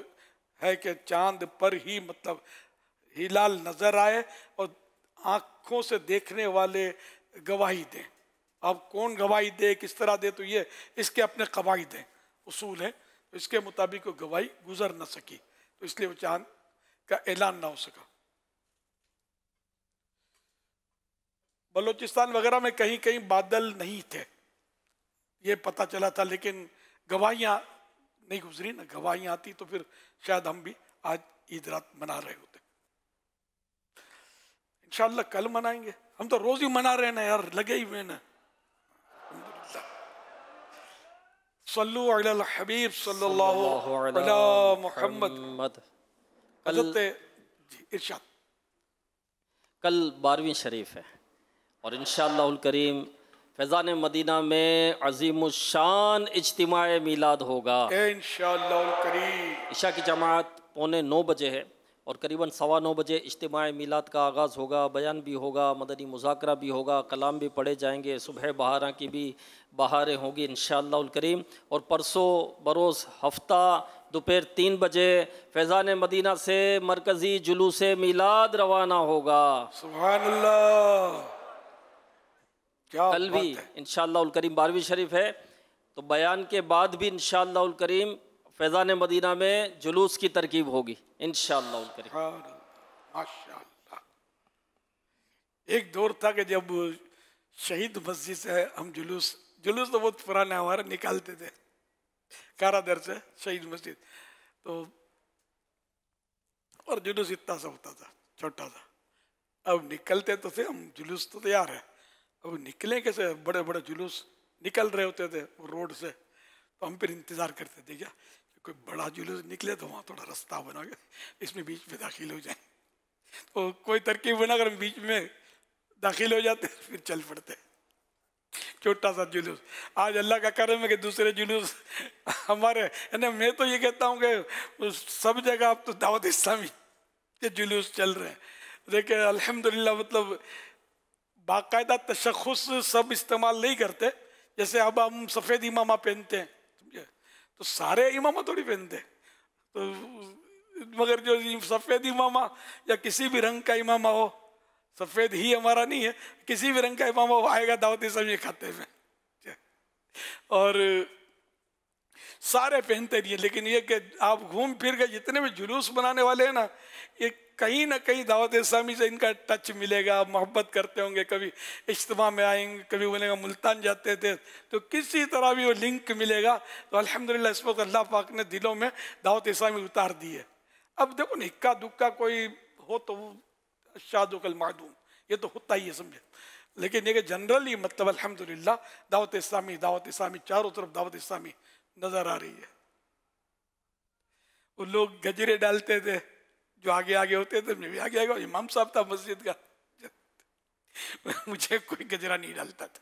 ہے کہ چاند پر ہی مطلب ہلال نظر آئے اور آنکھوں سے دیکھنے والے گواہی دیں۔ اب کون گواہی دے، کس طرح دے، تو یہ اس کے اپنے قواعد ہیں، اصول ہیں، تو اس کے مطابق وہ گواہی گزر نہ سکی، تو اس لیے وہ چاند کا اعلان نہ ہو سکا۔ بلوچستان وغیرہ میں کہیں کہیں بادل نہیں تھے، یہ پتہ چلا تھا، لیکن گواہیاں نہیں گزری نا، گواہیاں آتی تو پھر شاید ہم بھی آج عید رات منا رہے ہوتے۔ انشاءاللہ کل منائیں گے، ہم تو روز ہی منا رہے نا یار، لگے ہی ہوئے نا۔ صلو علی الحبیب صلی اللہ علی محمد۔ حضرت جی ارشاد۔ کل 12ویں شریف ہے اور انشاءاللہ الکریم فیضان مدینہ میں عظیم الشان اجتماع میلاد ہوگا انشاءاللہ الکریم۔ عشاء کی جماعت 8:45 بجے ہے اور قریباً 9:15 بجے اجتماع میلاد کا آغاز ہوگا، بیان بھی ہوگا، مدنی مذاکرہ بھی ہوگا، کلام بھی پڑھے جائیں گے، صبح بہاراں کی بھی بہاریں ہوں گی انشاءاللہ الکریم، اور پرسوں بروز ہفتہ دوپہر 3 بجے فیضان مدینہ سے مرکزی جلوس میلاد روانہ ہوگا۔ سبحان اللہ، کل بھی انشاءاللہ الکریم 12ویں شریف ہے، تو بیان کے بعد بھی انشاءاللہ الکریم فیضان مدینہ میں جلوس کی ترکیب ہوگی انشاءاللہ الکریم۔ ماشاءاللہ۔ ایک دور تھا کہ جب شہید مسجد سے ہم جلوس تو بہت پرانا ہمارا نکالتے تھے، کارا در سے شہید مسجد، تو اور جلوس اتنا سا ہوتا تھا، چھوٹا سا، اب نکلتے تو تھے ہم، جلوس تو تیار ہے، اب نکلیں کیسے، بڑے بڑے جلوس نکل رہے ہوتے تھے روڈ سے، تو ہم پھر انتظار کرتے تھے کیا کوئی بڑا جلوس نکلے تو وہاں تھوڑا رستہ بنا کے اس میں بیچ میں داخل ہو جائیں، تو کوئی ترکیب بنا کر بیچ میں داخل ہو جاتے، پھر چل پڑتے، چھوٹا سا جلوس۔ آج اللہ کا کرم ہے کہ دوسرے جلوس ہمارے، یعنی میں تو یہ کہتا ہوں کہ سب جگہ اب تو دعوت اسلامی کے جلوس چل رہے ہیں، لیکن الحمدللہ مطلب باقاعدہ تشخص سب استعمال نہیں کرتے، جیسے اب ہم سفید امامہ پہنتے ہیں، تو سارے امامہ تھوڑی پہنتے، تو مگر جو سفید امامہ یا کسی بھی رنگ کا امامہ ہو، سفید ہی ہمارا نہیں ہے، کسی بھی رنگ کا امامہ ہو آئے گا دعوت اسلامی کھاتے میں، اور سارے پہنتے نہیں ہیں، لیکن یہ کہ آپ گھوم پھر کے جتنے بھی جلوس بنانے والے ہیں نا، یہ کہیں نہ کہیں دعوت اسلامی سے ان کا ٹچ ملے گا، محبت کرتے ہوں گے، کبھی اجتماع میں آئیں گے، کبھی بولے گا ملتان جاتے تھے، تو کسی طرح بھی وہ لنک ملے گا، تو الحمدللہ اس وقت اللہ پاک نے دلوں میں دعوت اسلامی اتار دی ہے۔ اب دیکھو نا، اکا دکا کوئی ہو تو شاد و کل معدوم، یہ تو ہوتا ہی ہے، سمجھے، لیکن یہ کہ جنرلی مطلب الحمدللہ دعوت اسلامی چاروں طرف دعوت اسلامی نظر آ رہی ہے۔ وہ لوگ گجرے ڈالتے تھے جو آگے آگے ہوتے تھے، میں بھی آگے آگے، امام صاحب تھا مسجد کا، مجھے کوئی گجرا نہیں ڈالتا تھا،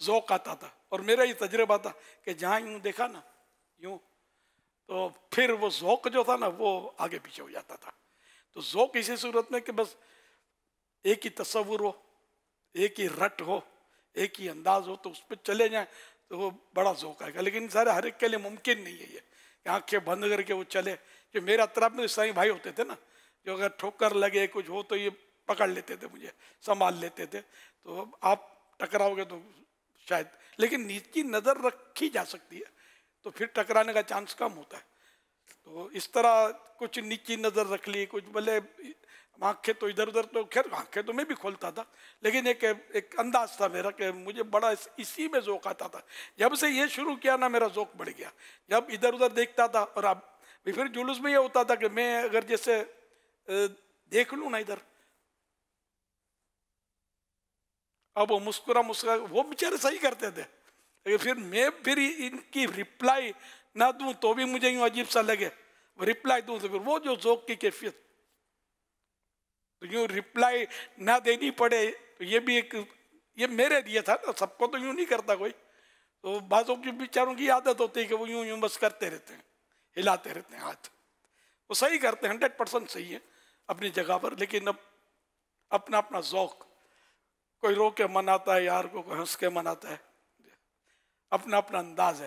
ذوق آتا تھا. اور میرا یہ تجربہ تھا کہ جہاں یوں دیکھا نا یوں تو پھر وہ ذوق جو تھا نا وہ آگے پیچھے ہو جاتا تھا. تو ذوق اسی صورت میں کہ بس ایک ہی تصور ہو, ایک ہی رٹ ہو, ایک ہی انداز ہو تو اس پہ چلے جائیں تو وہ بڑا ذوق آئے گا. لیکن سارے ہر ایک کے لیے ممکن نہیں ہے یہ کہ آنکھیں بند کر کے وہ چلے. جو میرا اطراف میں عیسائی بھائی ہوتے تھے نا, جو اگر ٹھوکر لگے کچھ ہو تو یہ پکڑ لیتے تھے, مجھے سنبھال لیتے تھے. تو آپ ٹکراؤ گے تو شاید, لیکن نیچی نظر رکھی جا سکتی ہے تو پھر ٹکرانے کا چانس کم ہوتا ہے. تو اس طرح کچھ نیچی نظر رکھ لی, کچھ بھلے آنکھیں تو ادھر ادھر, تو خیر آنکھیں تو میں بھی کھولتا تھا, لیکن ایک انداز تھا میرا کہ مجھے بڑا اسی میں ذوق آتا تھا. جب سے یہ شروع کیا نا میرا ذوق بڑھ گیا. جب ادھر ادھر دیکھتا تھا, اور اب پھر جلوس میں یہ ہوتا تھا کہ میں اگر جیسے دیکھ لوں نا ادھر, اب وہ مسکرا وہ بیچارے صحیح کرتے تھے, لیکن پھر میں ان کی رپلائی نہ دوں تو بھی مجھے یوں عجیب سا لگے, وہ رپلائی دوں تو پھر وہ جو ذوق کی کیفیت, تو یوں رپلائی نہ دینی پڑے, تو یہ بھی ایک, یہ میرے لیے تھا نا, سب کو تو یوں نہیں کرتا کوئی. تو بعضوں کی بیچاروں کی عادت ہوتی ہے کہ وہ یوں بس کرتے رہتے ہیں, ہلاتے رہتے ہیں ہاتھ. وہ صحیح کرتے ہیں, 100% صحیح ہے اپنی جگہ پر, لیکن اب اپنا اپنا ذوق, کوئی رو کے مناتا ہے یار کو, کوئی ہنس کے مناتا ہے, اپنا اپنا انداز ہے.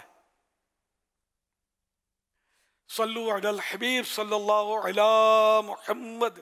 صلو علی الحبیب صلی اللہ علی محمد.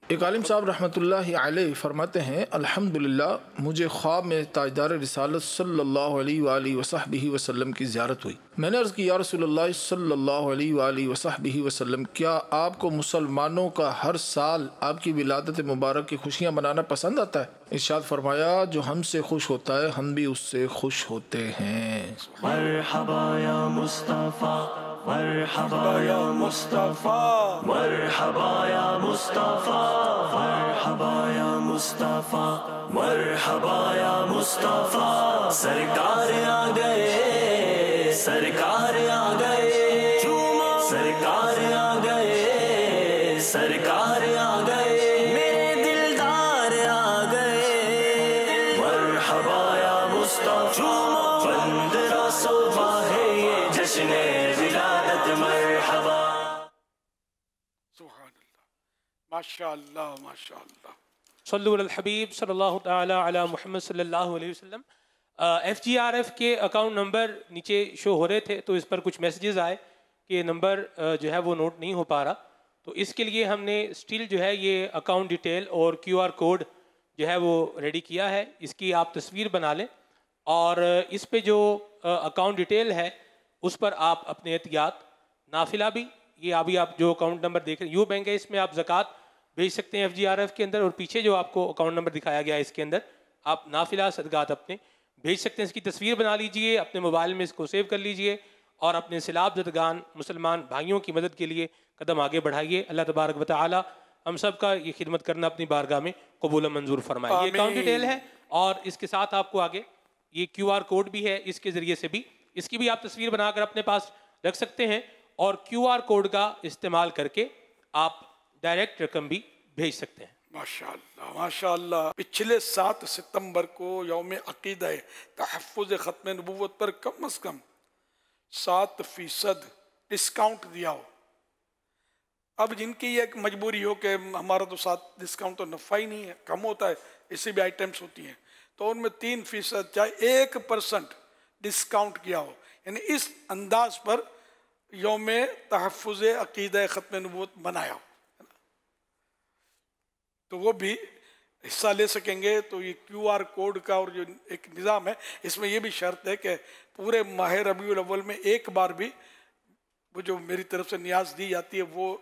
ایک عالم صاحب رحمۃ اللہ علیہ فرماتے ہیں الحمدللہ مجھے خواب میں تاجدار رسالت صلی اللہ علیہ وآلہ وصحبہ وسلم کی زیارت ہوئی. میں نے عرض کی یا رسول اللہ صلی اللہ علیہ وآلہ وصحبہ وسلم, کیا آپ کو مسلمانوں کا ہر سال آپ کی ولادت مبارک کی خوشیاں منانا پسند آتا ہے؟ ارشاد فرمایا جو ہم سے خوش ہوتا ہے ہم بھی اس سے خوش ہوتے ہیں. مرحبا یا مصطفیٰ, مرحبا یا مصطفیٰ, مرحبا یا مصطفیٰ, مرحبا یا مصطفیٰ, مرحبا یا مصطفیٰ. سرکار آ گئے, سرکار آ گئے, سرکار آ گئے, سرکار آ گئے, میرے دلدار آ گئے. مرحبا یا مصطفیٰ, 15 صبح ہے یہ جشن ولادت. مرحبا. سبحان اللہ, ماشاء اللہ ماشاء اللہ. صلو علی الحبیب صلی اللہ تعالی علی محمد صلی اللہ علیہ وسلم. FGRF کے اکاؤنٹ نمبر نیچے شو ہو رہے تھے, تو اس پر کچھ میسیجز آئے کہ نمبر جو ہے وہ نوٹ نہیں ہو پا رہا. تو اس کے لیے ہم نے اسٹل جو ہے یہ اکاؤنٹ ڈیٹیل اور QR کوڈ جو ہے وہ ریڈی کیا ہے. اس کی آپ تصویر بنا لیں, اور اس پہ جو اکاؤنٹ ڈیٹیل ہے اس پر آپ اپنے احتیاط, نافلہ بھی, یہ ابھی آپ جو اکاؤنٹ نمبر دیکھ رہے ہیں یو بینک ہے, اس میں آپ زکوٰۃ بھیج سکتے ہیں FGRF کے اندر, اور پیچھے جو آپ کو اکاؤنٹ نمبر دکھایا گیا ہے اس کے اندر آپ نافلہ صدقات اپنے بھیج سکتے ہیں. اس کی تصویر بنا لیجئے, اپنے موبائل میں اس کو سیو کر لیجئے, اور اپنے سیلاب زدگان مسلمان بھائیوں کی مدد کے لیے قدم آگے بڑھائیے. اللہ تبارک و تعالی ہم سب کا یہ خدمت کرنا اپنی بارگاہ میں قبول و منظور فرمائے. یہ اکاؤنٹ ڈیٹیل ہے, اور اس کے ساتھ آپ کو آگے یہ QR کوڈ بھی ہے, اس کے ذریعے سے بھی اس کی بھی آپ تصویر بنا کر اپنے پاس رکھ سکتے ہیں, اور QR کوڈ کا استعمال کر کے آپ ڈائریکٹ رقم بھی بھیج سکتے ہیں. ماشاءاللہ ماشاءاللہ. پچھلے 7 ستمبر کو یوم عقیدہ تحفظ ختم نبوت پر کم از کم 7% ڈسکاؤنٹ دیا ہو. اب جن کی یہ ایک مجبوری ہو کہ ہمارا تو 7 ڈسکاؤنٹ تو نفع ہی نہیں ہے, کم ہوتا ہے, اسی بھی آئٹمس ہوتی ہیں, تو ان میں 3% چاہے 1% ڈسکاؤنٹ کیا ہو, یعنی اس انداز پر یوم تحفظ عقیدہ ختم نبوت منایا ہو, تو وہ بھی حصہ لے سکیں گے. تو یہ QR کوڈ کا اور جو ایک نظام ہے, اس میں یہ بھی شرط ہے کہ پورے ماہ ربیع الاول میں ایک بار بھی وہ جو میری طرف سے نیاز دی جاتی ہے وہ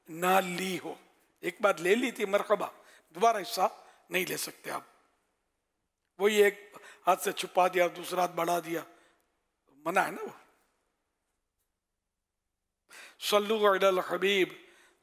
نہ لی ہو. ایک بار لے لی تھی مرحبا, دوبارہ حصہ نہیں لے سکتے آپ. وہی ایک ہاتھ سے چھپا دیا, دوسرا ہاتھ بڑھا دیا, منع ہے نا وہ. صلو علی الحبیب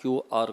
QR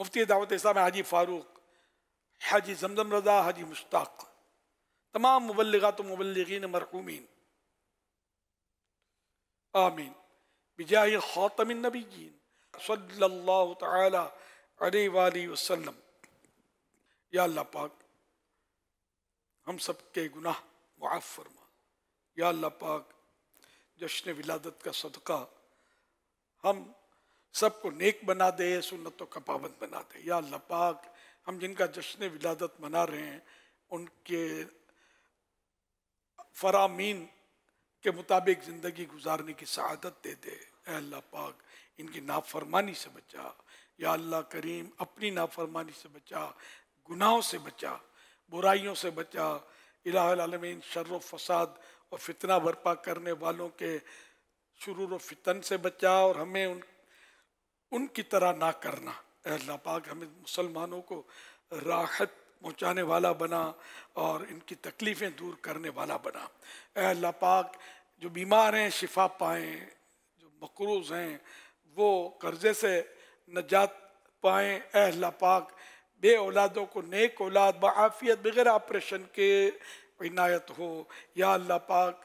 مفتی دعوت اسلام حاجی فاروق، حاجی زمزم رضا، حاجی مشتاق، تمام مبلغات و مبلغین مرحومین، آمین بجاہ خاتم النبیین صلی اللہ تعالی علیہ وآلہ وسلم۔ یا اللہ پاک ہم سب کے گناہ معاف فرما۔ یا اللہ پاک جشن ولادت کا صدقہ ہم سب کو نیک بنا دے، سنتوں کا پابند بنا دے۔ یا اللہ پاک ہم جن کا جشن ولادت منا رہے ہیں ان کے فرامین کے مطابق زندگی گزارنے کی سعادت دے دے۔ اے اللہ پاک ان کی نافرمانی سے بچا۔ یا اللہ کریم اپنی نافرمانی سے بچا، گناہوں سے بچا، برائیوں سے بچا۔ الہ العالمین شر و فساد اور فتنہ برپا کرنے والوں کے شرور و فتن سے بچا، اور ہمیں ان کی طرح نہ کرنا۔ اے اللہ پاک ہمیں مسلمانوں کو راحت پہنچانے والا بنا اور ان کی تکلیفیں دور کرنے والا بنا۔ اے اللہ پاک جو بیمار ہیں شفا پائیں، جو مقروض ہیں وہ قرضے سے نجات پائیں۔ اے اللہ پاک بے اولادوں کو نیک اولاد بعافیت بغیر آپریشن کے عنایت ہو۔ یا اللہ پاک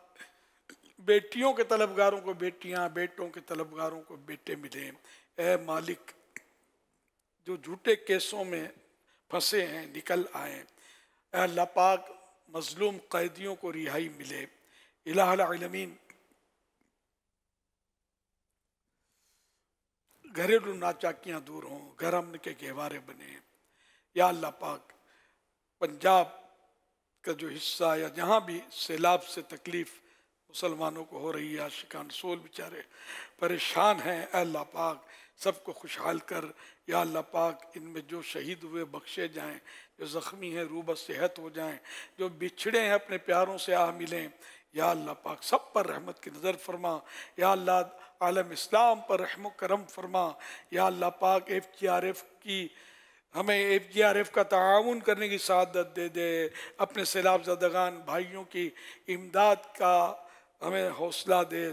بیٹیوں کے طلبگاروں کو بیٹیاں، بیٹوں کے طلبگاروں کو بیٹے ملیں۔ اے مالک جو جھوٹے کیسوں میں پھنسے ہیں نکل آئیں۔ اے اللہ پاک مظلوم قیدیوں کو رہائی ملے۔ الہ العالمین گھریلو ناچاکیاں دور ہوں، گھر امن کے گہوارے بنے۔ یا اللہ پاک پنجاب کا جو حصہ یا جہاں بھی سیلاب سے تکلیف مسلمانوں کو ہو رہی ہے، عاشقان رسول بیچارے پریشان ہیں، اے اللہ پاک سب کو خوشحال کر۔ یا اللہ پاک ان میں جو شہید ہوئے بخشے جائیں، جو زخمی ہیں روبہ صحت ہو جائیں، جو بچھڑے ہیں اپنے پیاروں سے آ ملیں۔ یا اللہ پاک سب پر رحمت کی نظر فرما۔ یا اللہ عالم اسلام پر رحم و کرم فرما۔ یا اللہ پاک FGRF کی ہمیں FGRF کا تعاون کرنے کی سعادت دے دے، اپنے سیلاب زدگان بھائیوں کی امداد کا ہمیں حوصلہ دے۔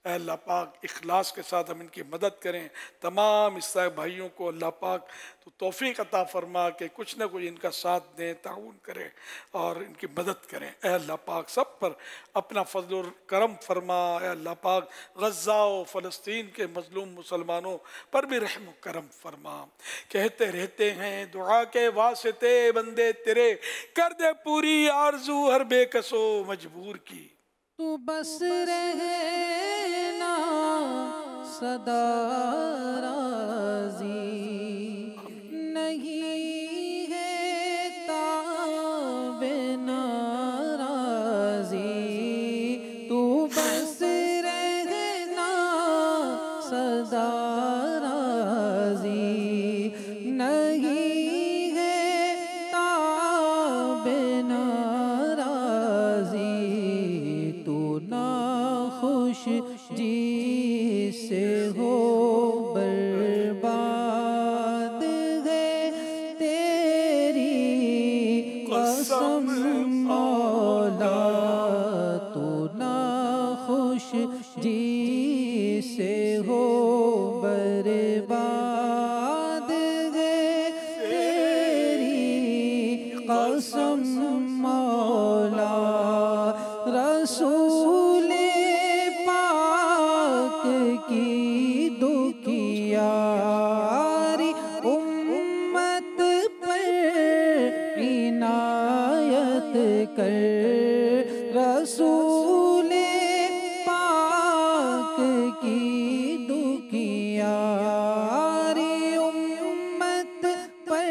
اے اللہ پاک اخلاص کے ساتھ ہم ان کی مدد کریں۔ تمام عیسائی بھائیوں کو اللہ پاک تو توفیق عطا فرما کہ کچھ نہ کچھ ان کا ساتھ دیں، تعاون کریں اور ان کی مدد کریں۔ اے اللہ پاک سب پر اپنا فضل و کرم فرما۔ اے اللہ پاک غزہ و فلسطین کے مظلوم مسلمانوں پر بھی رحم و کرم فرما۔ کہتے رہتے ہیں دعا کے واسطے بندے تیرے، کر دے پوری آرزو ہر بے کس و مجبور کی۔ تو بس رہنا صدا راضی، نہیں ہے تاب ناراضی، تو بس رہنا صدا راضی، نہیں ہے تاب ناراضی، خوش جی سے ہو برباد ہے تیری قسم مولا، تو نہ خوش جی سے ہو برباد ہے تیری قسم مولا۔ رسول کی دکھیاری امت پر عنایت کر، رسول پاک کی دکھیاری امت پر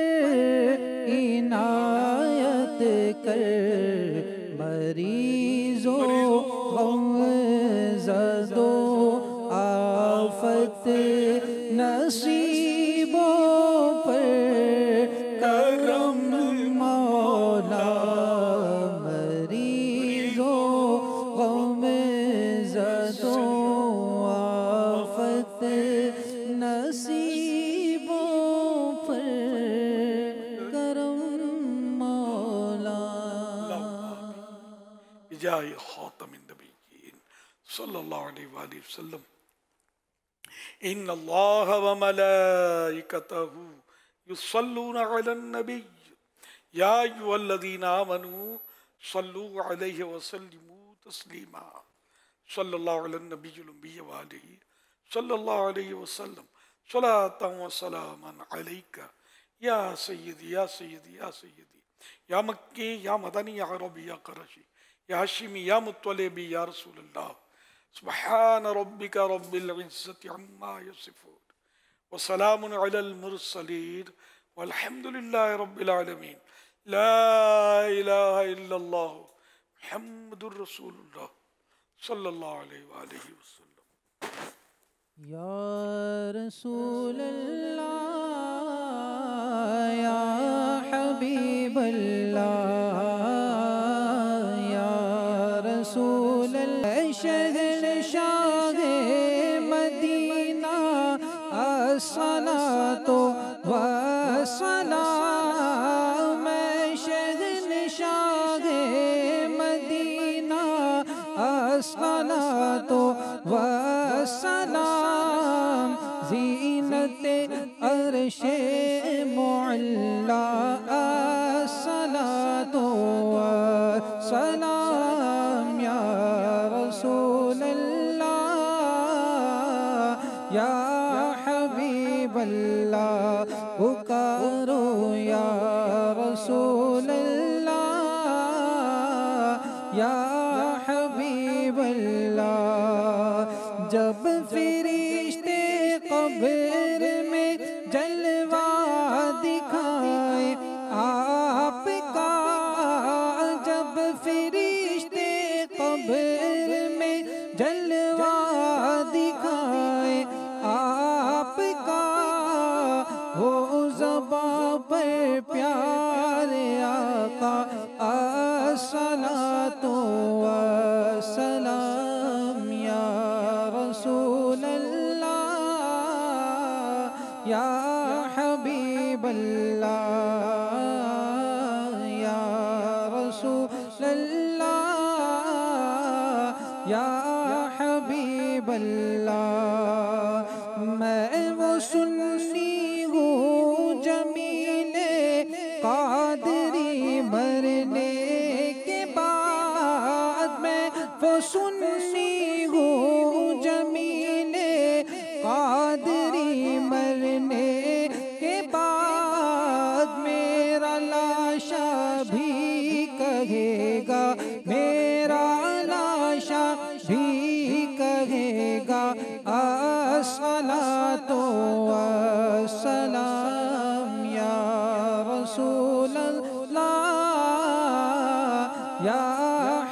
عنایت کر، مریضوں غم زدوں آفت نصیبوں پر کرم مولا، مریضوں غم زدوں آفت نصیبوں پر کرم مولا۔ جائے خاتم النبیین صلی اللہ علیہ وآلہ وسلم۔ ان اللہ وملائکتہ يصلون على النبي يا أيها الذين آمنوا صلوا عليه وسلموا تسليما صلى الله على النبي الأمي وآله صلى الله عليه وسلم صلاة وسلاما عليك يا سيدي يا سيدي يا سيدي يا مكي يا مدني يا عربي يا قرشي يا هاشمي يا مطلبي يا رسول الله سبحان ربك رب العزة عما يصفون وسلام على المرسلين والحمد لله رب العالمين لا إله إلا الله محمد رسول الله صلى الله عليه وآله وسلم. یا رسول اللہ یا حبیب اللہ یا رسول اللہ شہنشاہ مدینہ الصلاۃ والسلام شہنشاہ مدینہ الصلاۃ والسلام زینت عرش معلا الصلاۃ والسلام یا رسول اللہ یا حبیب اللہ پکارو یا رسول اللہ یا حبیب اللہ جب فرشتے قبر میں جلوہ دکھائے آپ کا جب فرشتے قبر میں جلوہ دکھائے آپ کا وہ زباں پر پیارے آقا الصلاۃ والسلام یا رسول اللہ یا حبیب اللہ یا رسول اللہ یا حبیب اللہ میں وہ سنی ہوں جمیل قادری مرنے کے بعد میں وہ سنی ہوں جمیل قادری مرنے کے بعد میرا لاشا بھی کہے گا میرا لاشا بھی کہے گا الصلاۃ والسلام یا رسول اللہ یا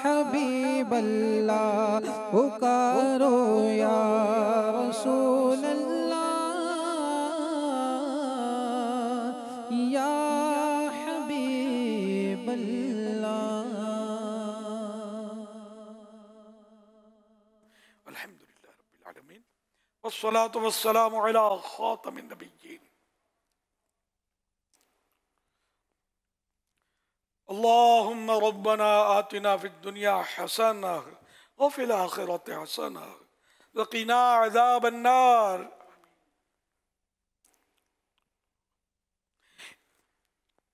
حبیب اللہ پکارو یا رسول اللہ یا حبیب اللہ. الحمد لله رب العالمين والصلاة والسلام على خاتم النبيين. اللهم ربنا آتنا في الدنيا حسنة وفي الآخرة حسنة وقنا عذاب النار.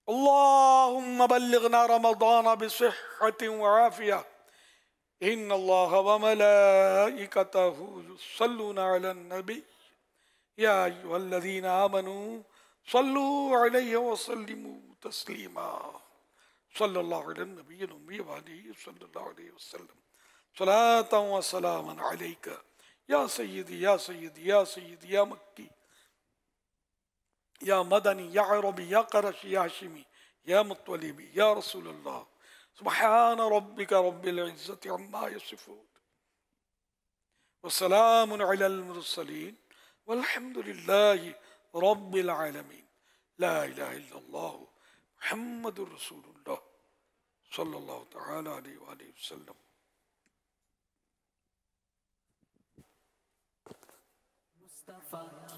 اللهم بلغنا رمضان بصحة وعافية. إن الله وملائكته يصلون على النبي يا أيها الذين آمنوا صلوا عليه وسلموا تسليما صلى الله على النبي الأمي وآله صلى الله عليه وسلم صلاة وسلاما عليك يا سيدي يا سيدي يا سيدي يا مكي يا مدني يا عربي يا قرشي يا هاشمي يا مطلبي يا رسول الله سبحان ربك رب العزة عما يصفون وسلام على المرسلين والحمد لله رب العالمين. لا إله إلا الله محمد رسول الله صلى الله تعالى عليه وآله وسلم.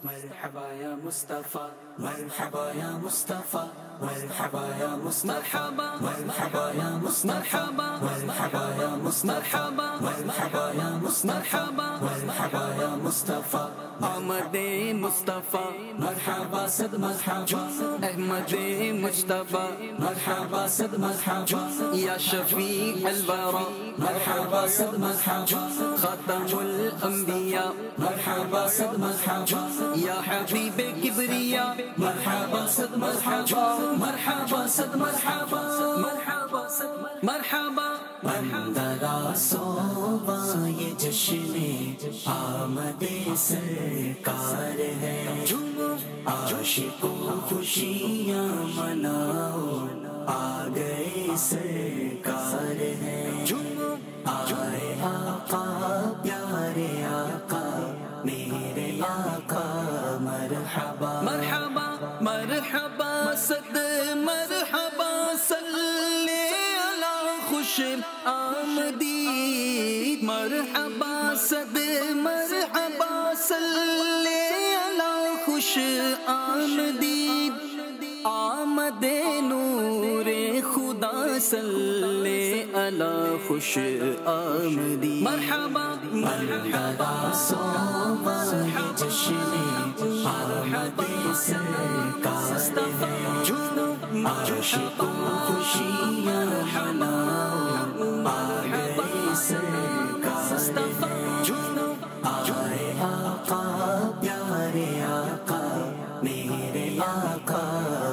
مرحبا يا مصطفى مرحبا يا مصطفى مرحبا يا مصطفى مرحبا يا مصطفى مرحبا يا مصطفى مرحبا يا مصطفى مرحبا يا مصطفى آمد مصطفیٰ مرحبا صد مرحبا احمد مجتبی مرحبا صد مرحبا یا شفیع الورا مرحبا صد مرحبا خاتم الانبیاء مرحبا صد مرحبا یا حبیب کبریا مرحبا صد مرحبا مرحبا صد مرحبا مرحبا صد مرحبا درا صوبا یہ جشن آمد سرکار ہے عاشقوں خوشیاں مناؤ آ گئے سرکار ہے آئے آقا پیارے آقا میرے آقا مرحبا مرحبا مرحبا صد مرحبا صلی علی خوش آمدید مرحبا صد مرحبا صلی علی خوش آمدید آمد نور خدا صلی علی خوش آمدید مرحبا مرحبا صوبا یہ جشن آمد سرکار ہے عاشقوں خوشیاں مناؤ آ گئے سرکار ہے آئے آقا پیارے آقا میرے آقا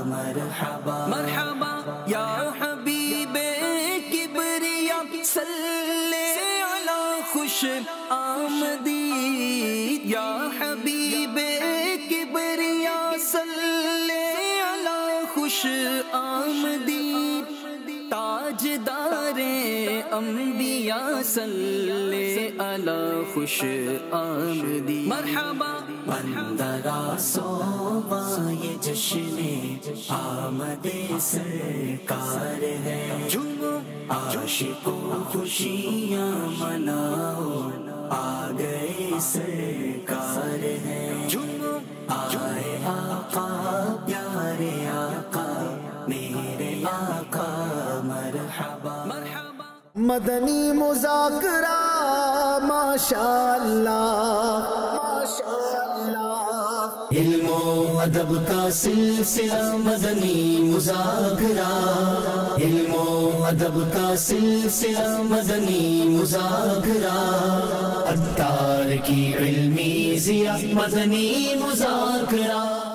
مرحبا مرحبا یا حبیب کبریا صلی علی خوش آمدید یا حبیب کبریا صلی علی خوش آمدید تاجدار انبیاء صلی علی خوش آمدید مرحبا درا صوبا یہ جشن آمد سرکار ہے عاشقوں خوشیاں مناؤ آ گئے سرکار ہے آئے آقا پیارے آقا میرے آقا مرحبا مدنی مذاکرہ ماشاءاللہ علم و ادب کا سلسلہ مدنی مذاکرہ علم و ادب کا سلسلہ مدنی مذاکرہ عطار کی علمی ضیاء مدنی مذاکرہ